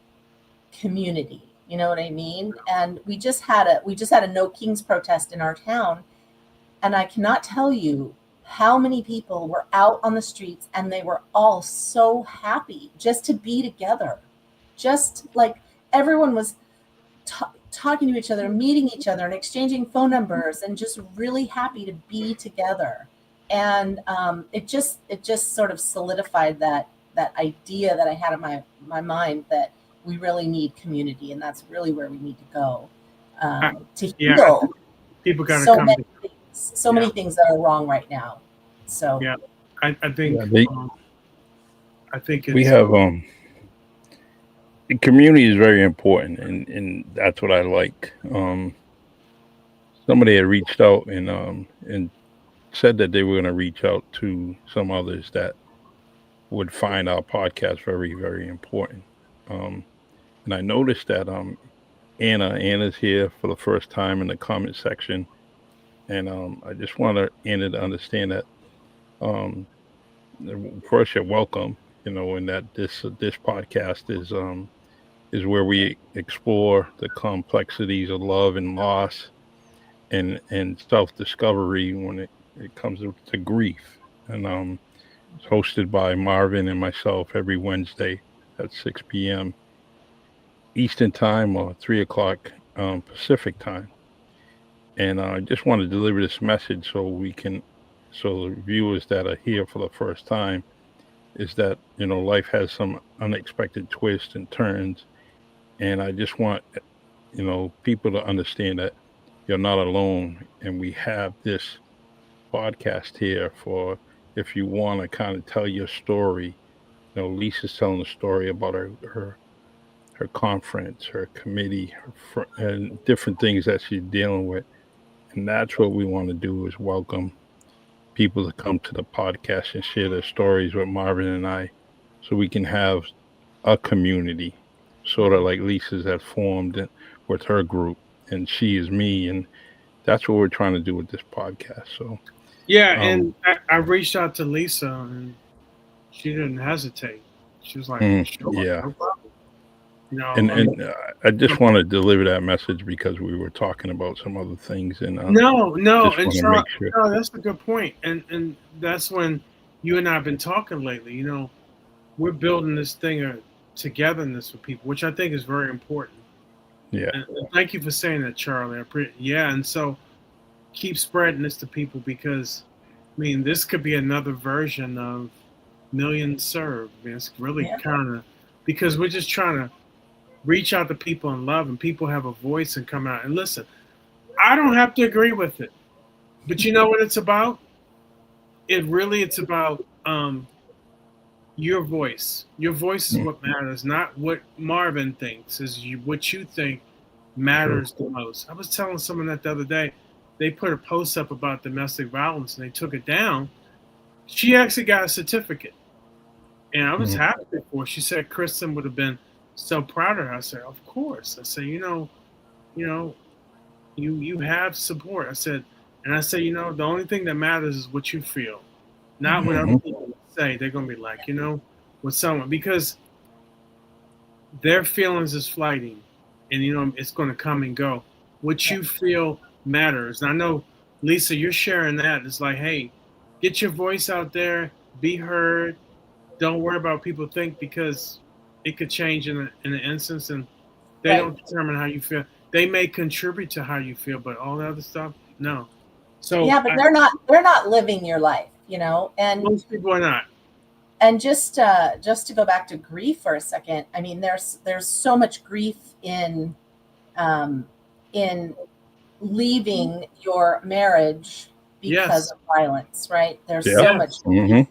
community. You know what I mean? And we just had a No Kings protest in our town, and I cannot tell you how many people were out on the streets, and they were all so happy just to be together. Just like everyone was talking to each other, meeting each other, and exchanging phone numbers, and just really happy to be together. And it just sort of solidified that idea that I had in my mind that we really need community, and that's really where we need to go to heal. People got to come. Many things that are wrong right now. So yeah, I think I think we have the community is very important, and that's what I like. Somebody had reached out and said that they were going to reach out to some others that would find our podcast very, very important. And I noticed that Anna's here for the first time in the comment section, and I just want Anna to understand that first, you're welcome. And that this podcast is where we explore the complexities of love and loss and self-discovery when it comes to grief. And it's hosted by Marvin and myself every Wednesday at 6 p.m. Eastern time or 3 o'clock Pacific time. And I just want to deliver this message so the viewers that are here for the first time, is that, life has some unexpected twists and turns. And I just want, people to understand that you're not alone. And we have this podcast here for if you want to kind of tell your story. Lisa's telling a story about her conference, her committee, and different things that she's dealing with. And that's what we want to do, is welcome people to come to the podcast and share their stories with Marvin and I, so we can have a community, sort of like Lisa's had formed with her group, and she is me, and that's what we're trying to do with this podcast. So and I reached out to Lisa, and she didn't hesitate. She was like, sure, no problem. And I just want to deliver that message because we were talking about some other things, and no, that's a good point, and that's when you and I have been talking lately. We're building this thing of togetherness with people, which I think is very important. Yeah, and thank you for saying that, Charlie. And so keep spreading this to people, because this could be another version of Millions Served. It's really kind of, because we're just trying to reach out to people in love, and people have a voice and come out and listen. I don't have to agree with it, but you know what it's about? It's about your voice. Your voice is what matters, not what Marvin thinks. What you think matters the most. I was telling someone that the other day. they put a post up about domestic violence and they took it down. She actually got a certificate. And I was happy for her. She said Kristen would have been so proud of her. I said, of course. I said, you know, you have support. I said, and I said, the only thing that matters is what you feel, not what other people say. They're gonna be like, with someone, because their feelings is fleeting, and it's gonna come and go. What you feel matters. And I know, Lisa, you're sharing that. It's like, hey, get your voice out there, be heard. Don't worry about what people think, because it could change in an instance, and they don't determine how you feel. They may contribute to how you feel, but all the other stuff, no. So yeah, but they're not living your life, and most people are not. And just to go back to grief for a second, I mean, there's so much grief in leaving your marriage because of violence, right? There's so much grief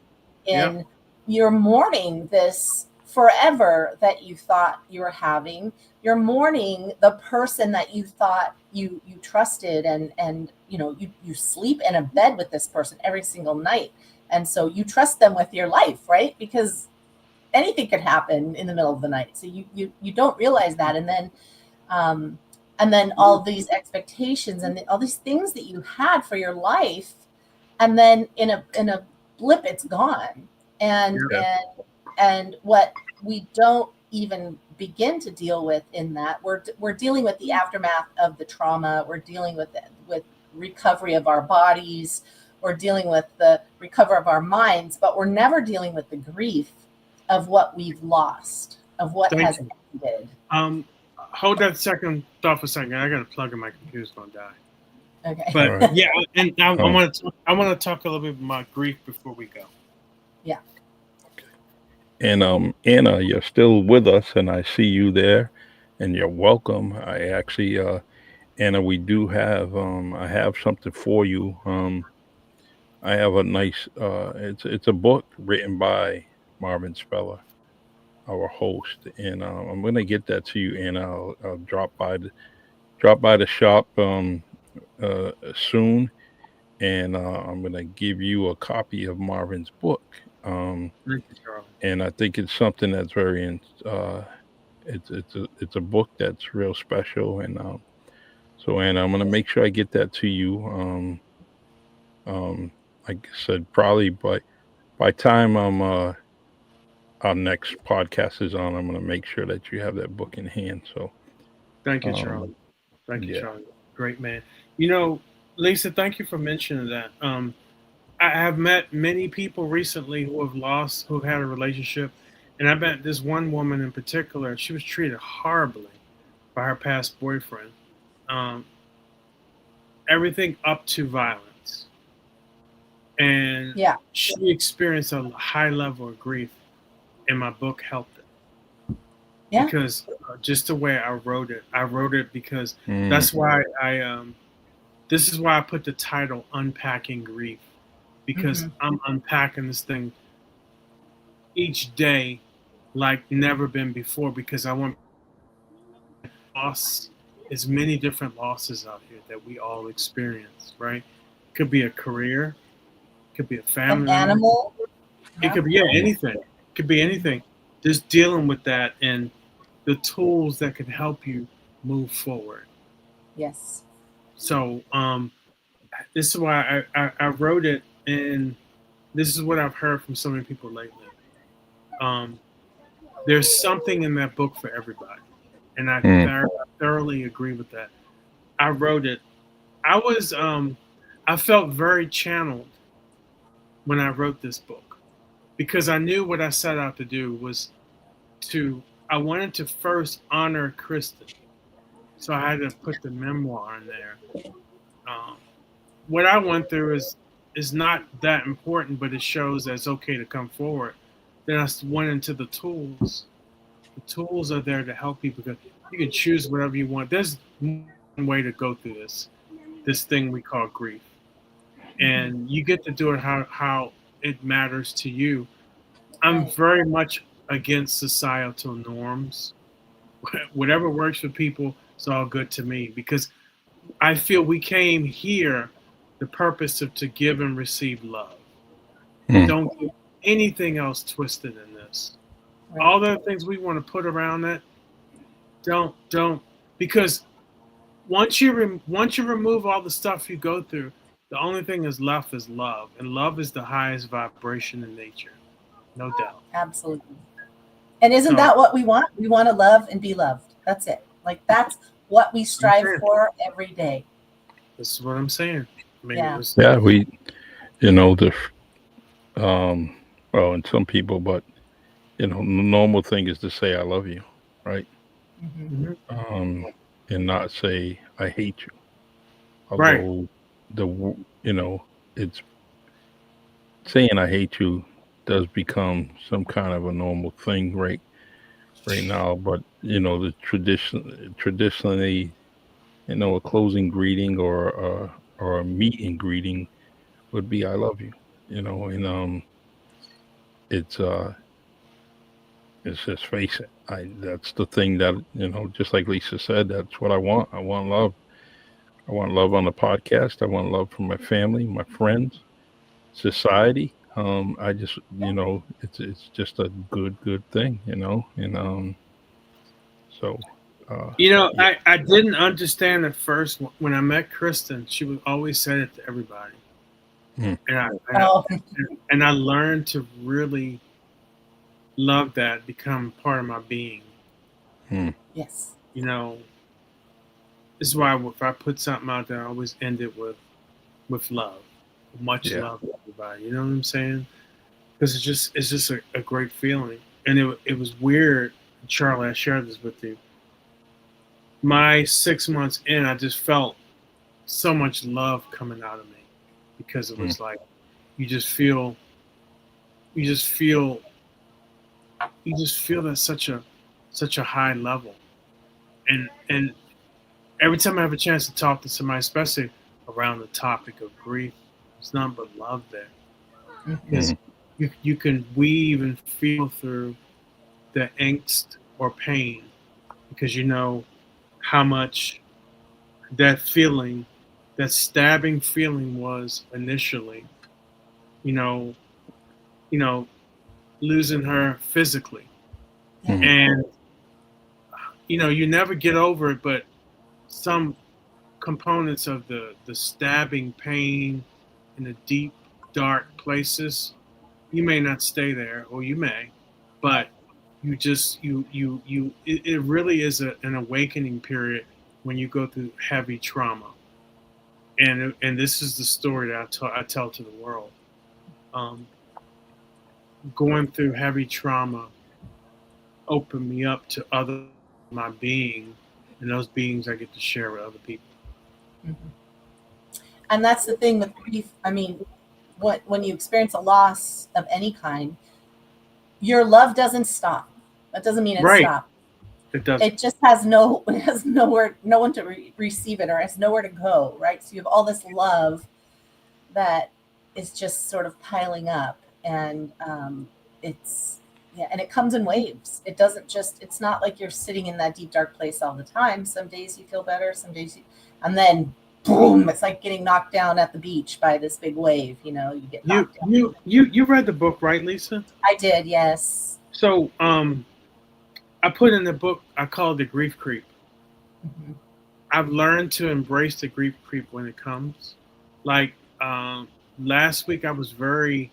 in you're mourning this forever that you thought you were having. You're mourning the person that you thought you trusted, and you sleep in a bed with this person every single night. And so you trust them with your life, right? Because anything could happen in the middle of the night. So you don't realize that. And then all these expectations and all these things that you had for your life, and then in a blip, it's gone. And what we don't even begin to deal with in that, we're dealing with the aftermath of the trauma. We're dealing with recovery of our bodies. We're dealing with the recovery of our minds, but we're never dealing with the grief of what we've lost, of what has ended. Hold that second thought for a second. I got to plug in, my computer's going to die. Okay. But yeah, and I want to talk a little bit about grief before we go. Yeah. And Anna, you're still with us, and I see you there, and you're welcome. I actually, Anna, we do have I have something for you. I have a nice it's a book written by Marvin Speller, our host, and I'm gonna get that to you, and I'll drop by the shop soon, and I'm gonna give you a copy of Marvin's book. Thank you, Charlie. And I think it's something that's very it's a book that's real special, and so, and I'm gonna make sure I get that to you. Like I said, probably by time our next podcast is on, I'm gonna make sure that you have that book in hand. So thank you, Charlie. Thank you, Charlie. Great man. Lisa, thank you for mentioning that. I have met many people recently who have had a relationship, and I met this one woman in particular. She was treated horribly by her past boyfriend. Everything up to violence. And she experienced a high level of grief, and my book helped it. Yeah. Because just the way I wrote it because that's why this is why I put the title Unpacking Grief, because I'm unpacking this thing each day like never been before, because I want loss as many different losses out here that we all experience, right? Could be a career, could be a family, an animal. It could be anything. It could be anything. Just dealing with that and the tools that can help you move forward. Yes. So this is why I wrote it, and this is what I've heard from so many people lately. There's something in that book for everybody, and I thoroughly agree with that. I wrote it. I felt very channeled when I wrote this book, because I knew what I set out to do was I wanted to first honor Kristen. So I had to put the memoir in there. What I went through is not that important, but it shows that it's okay to come forward. Then I went into the tools. The tools are there to help people. You can choose whatever you want. There's one way to go through this thing we call grief. And you get to do it how it matters to you. I'm very much against societal norms. Whatever works for people, it's all good to me, because I feel we came here the purpose of to give and receive love. Hmm. Don't get anything else twisted in this. Right. All the things we want to put around that, don't, because once you remove all the stuff you go through, the only thing is left is love, and love is the highest vibration in nature, no doubt. Absolutely. And isn't So that what we want? We want to love and be loved. That's it. Like that's what we I'm strive saying, for every day. this is what I'm saying. I mean, Yeah. Yeah, we, the well, in some people, but the normal thing is to say I love you, right? Hmm. mhm, Um, and not say I hate you. right. Although it's saying I hate you does become some kind of a normal thing right now. But the traditionally, a closing greeting or a meet and greeting would be I love you. And it's it's just face it. That's the thing that just like Lisa said, that's what I want. I want love. I want love on the podcast. I want love from my family, my friends, society. I just it's just a good thing, and so yeah. I didn't understand at first when I met Kristen. She would always say it to everybody, Mm, and Oh, I learned to really love that, become part of my being. mm, yes. You know, this is why if I put something out there, I always end it with love, much yeah. love to everybody. You know what I'm saying? Because it's just a great feeling, and it was weird. Charlie, I shared this with you. My 6 months in, I just felt so much love coming out of me because it Mm, was like you just feel you just feel you just feel that such a high level, and every time I have a chance to talk to somebody, especially around the topic of grief, it's nothing but love there Hmm. because mm, you can weave and feel through the angst or pain because you know how much that feeling, that stabbing feeling was initially, you know, you know, losing her physically. Yeah. mm, And, you never get over it, but some components of the stabbing pain in the deep, dark places, you may not stay there, or you may, but you just, it really is an awakening period when you go through heavy trauma. And this is the story that I tell to the world. Um, Going through heavy trauma opened me up to other my being, and those beings I get to share with other people. Hmm. And that's the thing with grief. I mean, when you experience a loss of any kind, your love doesn't stop. That doesn't mean it Right. stopped. It doesn't. It just has no, it has nowhere, no one to receive it, or has nowhere to go. Right. So you have all this love that is just sort of piling up, and it's yeah, and it comes in waves. It doesn't just. It's not like you're sitting in that deep dark place all the time. Some days you feel better, some days and then boom, it's like getting knocked down at the beach by this big wave. You get You knocked down. you you read the book, right, Lisa? I did, yes. So I put in the book, I call it the grief creep. Hmm. I've learned to embrace the grief creep when it comes. Like last week, I was very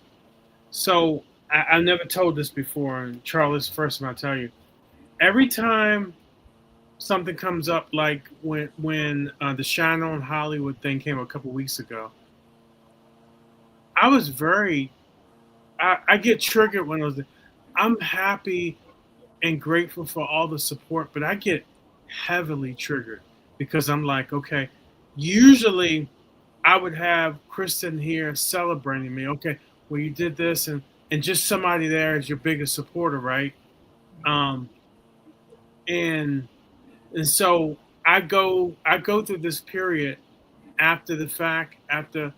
so. I've never told this before, and Charlie's the first time I tell you. Every time something comes up, like when the Shine On Hollywood thing came a couple weeks ago, I was very. I get triggered when I'm happy and grateful for all the support, but I get heavily triggered because I'm like, okay, usually I would have Kristen here celebrating me. Okay, well you did this, and just somebody there as your biggest supporter, right? Um, and and so I go through this period after the fact, after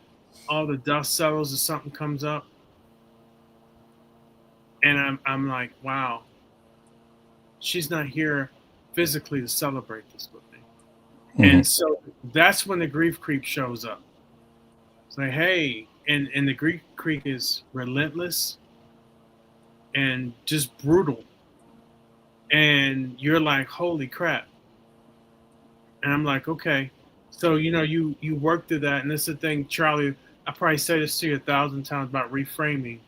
all the dust settles or something comes up, and I'm like, wow, she's not here physically to celebrate this with me. And so that's when the grief creep shows up. It's like, hey, and the grief creep is relentless and just brutal. And you're like, holy crap. And I'm like, okay. So, you work through that. And this is the thing, Charlie, I probably say this to you 1,000 times about reframing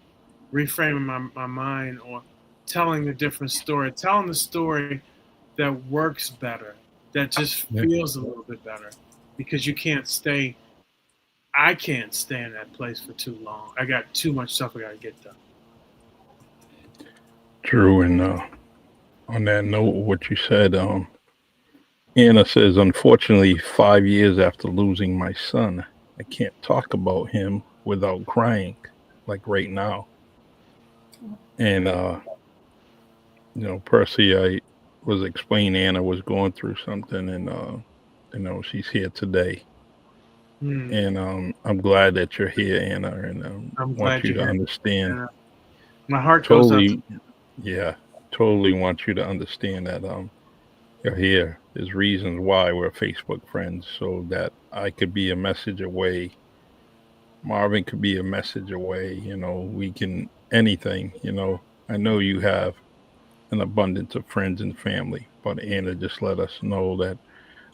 my mind, or telling a different story, telling the story that works better, that just feels a little bit better, because I can't stay in that place for too long. I got too much stuff I got to get done. True. And on that note, what you said, Anna says, unfortunately, 5 years after losing my son, I can't talk about him without crying, like right now. And, Percy, I was explaining Anna was going through something, and, she's here today. And I'm glad that you're here, Anna, and I'm want glad you you're to here. understand. And, my heart goes out. Totally, yeah, totally want you to understand that you're here. There's reasons why we're Facebook friends, so that I could be a message away. Marvin could be a message away. We can anything. I know you have an abundance of friends and family, but Anna just let us know that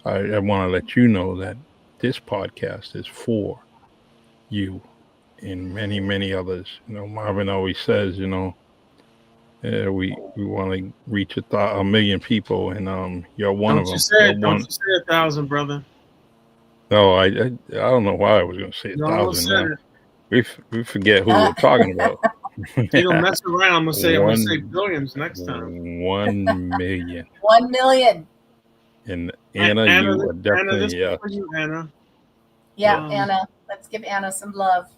I want to let you know that this podcast is for you and many, many others. Marvin always says, we want to reach a million people, and you're one of them. You're Don't one. you say 1,000, brother. No, I don't know why I was going to say You almost 1,000. said Now it. we forget who we're talking about. You don't mess around. I'm gonna say One billions next time. 1 million. 1 million. And Anna, Anna, you are this definitely is for you, Anna. Yeah, Anna. Let's give Anna some love.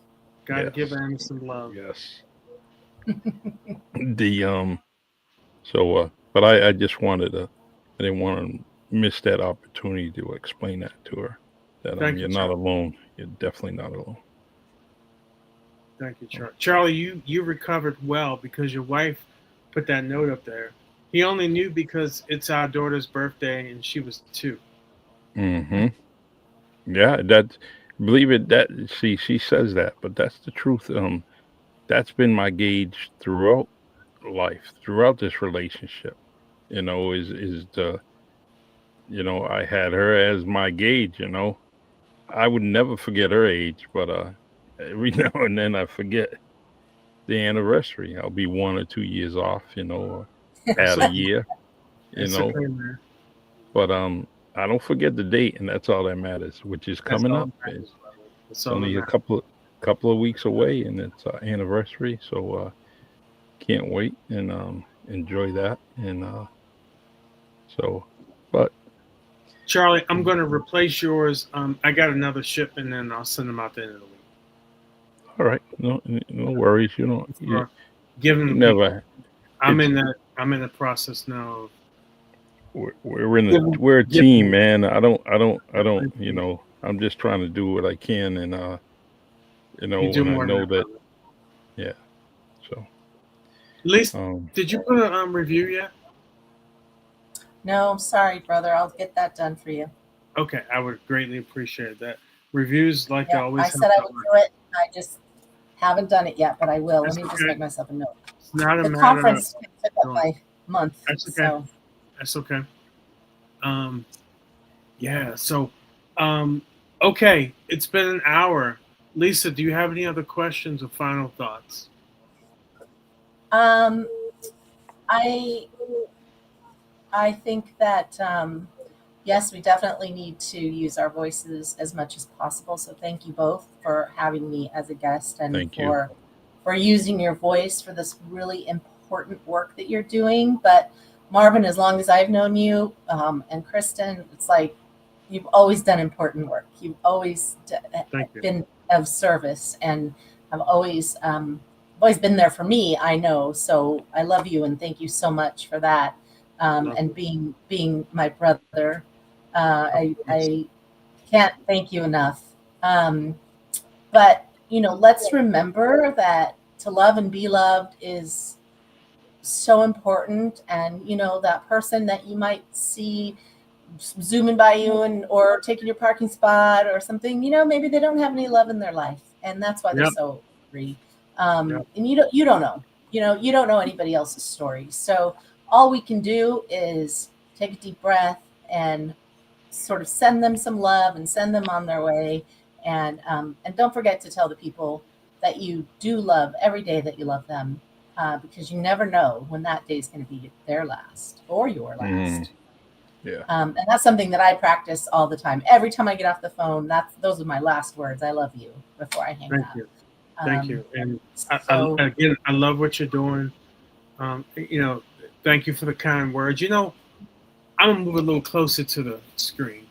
Gotta yes, give Anna some love. yes. The So, but I just I didn't want to miss that opportunity to explain that to her. That Thank you're you, not Charlie. alone. You're definitely not alone. Thank you, Charlie. Charlie, you recovered well because your wife put that note up there. He only knew because it's our daughter's birthday and she was 2. Mm-hmm. Yeah, that believe it. That she says that, but that's the truth. That's been my gauge throughout life, throughout this relationship. Is the I had her as my gauge. I would never forget her age, but every now and then I forget the anniversary. I'll be 1 or 2 years off, or add a year, It's okay, man. But I don't forget the date, and that's all that matters. Which is That's coming all up. that matters, brother. That's It's all that only a matters. couple of weeks away, and it's our anniversary. So can't wait and enjoy that. And so, but Charlie, I'm going to replace yours. I got another shipment, and I'll send them out the end of the week. all right, no worries. You Giving people. never. I'm It's in the process now. we're a team, Giving. man. I don't. I'm just trying to do what I can, and You do and I more than know that, that. brother. Yeah. So Lisa, um, did you put a review yet? No, sorry, brother. I'll get that done for you. Okay, I would greatly appreciate that. Reviews like Yeah, to always I said I would do it. I just haven't done it yet, but I will. That's Let me just okay. make myself a note. It's not a The matter conference took up doing. my month. That's okay. So That's okay. Yeah. So, okay. It's been an hour. Lisa, do you have any other questions or final thoughts? I think that yes, we definitely need to use our voices as much as possible. So thank you both for having me as a guest and Thank you. for using your voice for this really important work that you're doing. But Marvin, as long as I've known you, and Kristen, it's like you've always done important work. You've always Thank you. been of service, and I've always been there for me. I know, so I love you and thank you so much for that. And being my brother, I can't thank you enough. But let's remember that to love and be loved is so important. And that person that you might see zooming by you or taking your parking spot or something, maybe they don't have any love in their life, and that's why they're so angry. And you don't know, you don't know anybody else's story. So all we can do is take a deep breath and sort of send them some love and send them on their way. And don't forget to tell the people that you do love every day that you love them, because you never know when that day is going to be their last or your last. Yeah. And that's something that I practice all the time. Every time I get off the phone, those are my last words. I love you before I hang up. Thank you. And again, I love what you're doing. Thank you for the kind words. I'm going to move a little closer to the screen.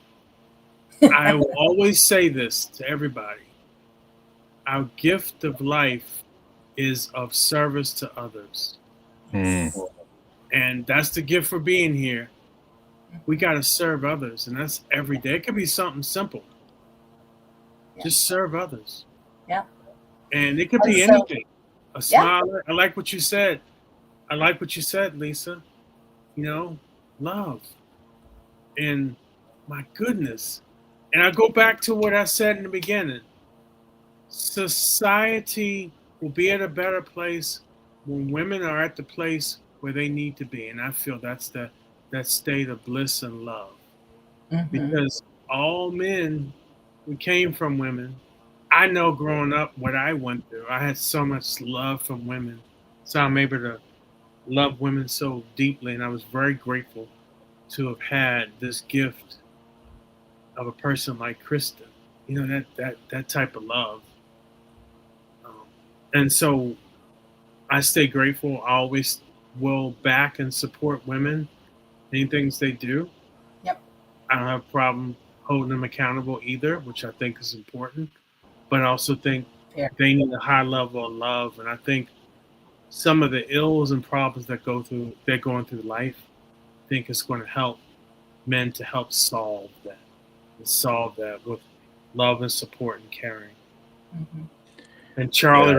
I will always say this to everybody. Our gift of life is of service to others. And that's the gift for being here. We got to serve others, and that's every day. It could be something simple. Just serve others. Yeah. And it could be anything. A smile. I like what you said. Lisa. Love. And my goodness. And I go back to what I said in the beginning. Society will be at a better place when women are at the place where they need to be. And I feel that's that state of bliss and love. Because all men, we came from women. I know growing up what I went through. I had so much love from women. So I'm able to love women so deeply. And I was very grateful to have had this gift of a person like Kristen. That type of love. And so I stay grateful. I always will back and support women. Any things they do. Yep. I don't have a problem holding them accountable either, which I think is important. But I also think they need a high level of love. And I think some of the ills and problems they're going through life, I think it's going to help men to help solve that. And solve that with love and support and caring. And Charlie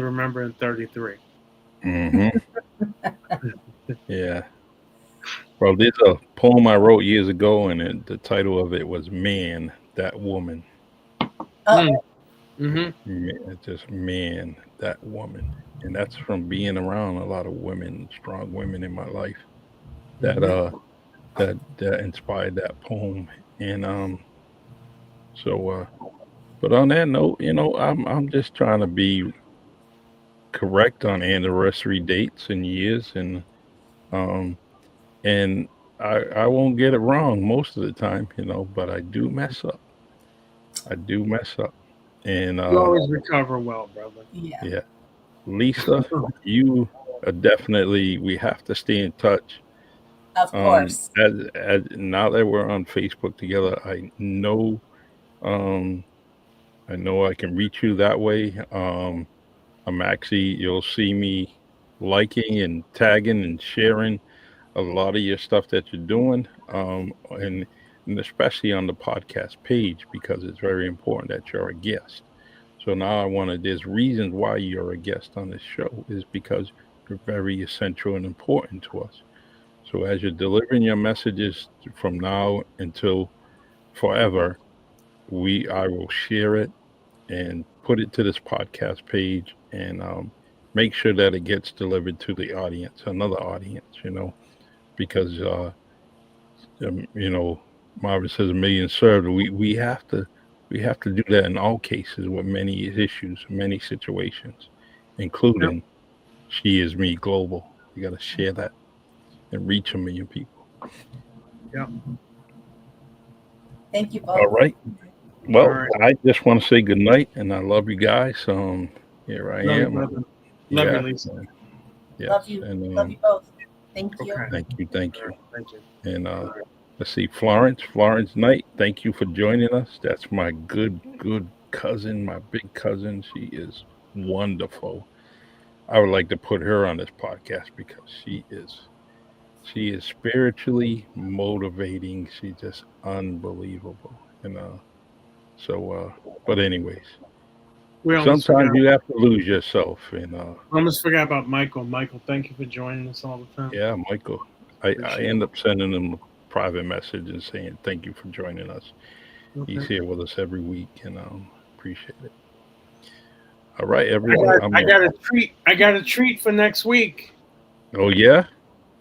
remembering 33. Yeah. Well, there's a poem I wrote years ago, and the title of it was "Man, That Woman." Just man, that woman, and that's from being around a lot of women, strong women in my life that that inspired that poem. And but on that note, I'm just trying to be correct on anniversary dates and years, and I won't get it wrong most of the time, but I do mess up. And you always recover well, brother. Yeah. Lisa, you are definitely, we have to stay in touch. Of course. As now that we're on Facebook together, I know I can reach you that way. I'm actually, you'll see me liking and tagging and sharing a lot of your stuff that you're doing, and especially on the podcast page, because it's very important that you're a guest. So now there's reasons why you're a guest on this show is because you're very essential and important to us. So as you're delivering your messages from now until forever, I will share it and put it to this podcast page, and make sure that it gets delivered to the audience, another audience, because Marvin says a million served. We have to do that in all cases with many issues, many situations, including She Is Me Global. You got to share that and reach a million people. Yeah. Thank you both. All right. Well, I just want to say good night, and I love you guys. Here I am. Love you, Lisa. Yes. Love you. And, love you both. Thank you. Okay. Thank you. Thank you. And let's see, Florence Knight, thank you for joining us. That's my good cousin, my big cousin. She is wonderful. I would like to put her on this podcast because she is spiritually motivating. She's just unbelievable. And but anyways, sometimes you have to lose yourself. And I almost forgot about Michael. Michael, thank you for joining us all the time. Yeah, Michael. I end up sending him private message and saying thank you for joining us. He's Okay. here with us every week, and appreciate it. All right, everyone. I got a treat. I got a treat for next week. Oh yeah.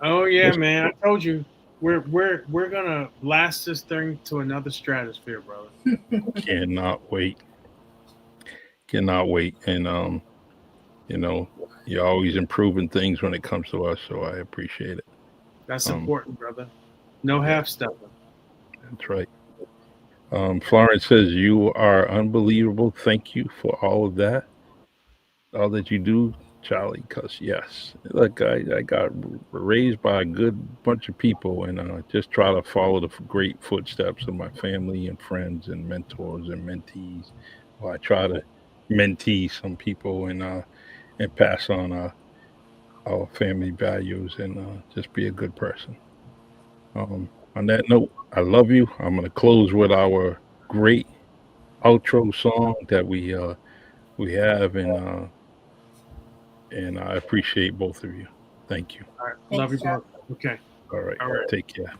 Oh yeah, What's- man! I told you we're gonna blast this thing to another stratosphere, brother. Cannot wait. Cannot wait. And you know, you're always improving things when it comes to us, so I appreciate it. That's Um, important, brother. No yeah, half stepping. that's right. Florence says you are unbelievable. Thank you for all that you do, Charlie. Because yes, look, I got raised by a good bunch of people, and just try to follow the great footsteps of my family and friends and mentors and mentees. Well, I try to mentee some people and pass on our family values and just be a good person. On that note, I love you. I'm going to close with our great outro song that we have, and I appreciate both of you. Thank you. All right, love Thanks, you Chuck. both. Okay, All right, all right. take care.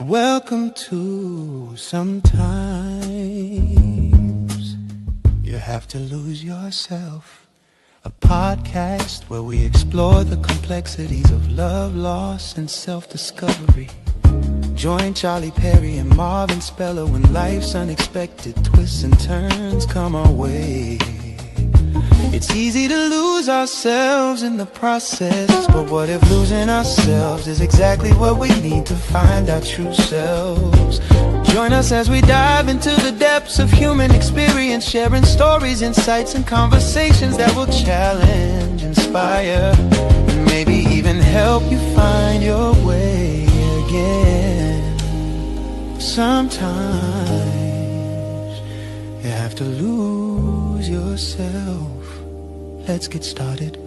Welcome to Sometimes You Have to Lose Yourself, a podcast where we explore the complexities of love, loss, and self-discovery. Join Charlie Perry and Marvin Speller when life's unexpected twists and turns come our way. It's easy to lose ourselves in the process, but what if losing ourselves is exactly what we need to find our true selves? Join us as we dive into the depths of human experience, sharing stories, insights, and conversations that will challenge, inspire, and maybe even help you find your way again. Sometimes you have to lose yourself. Let's get started.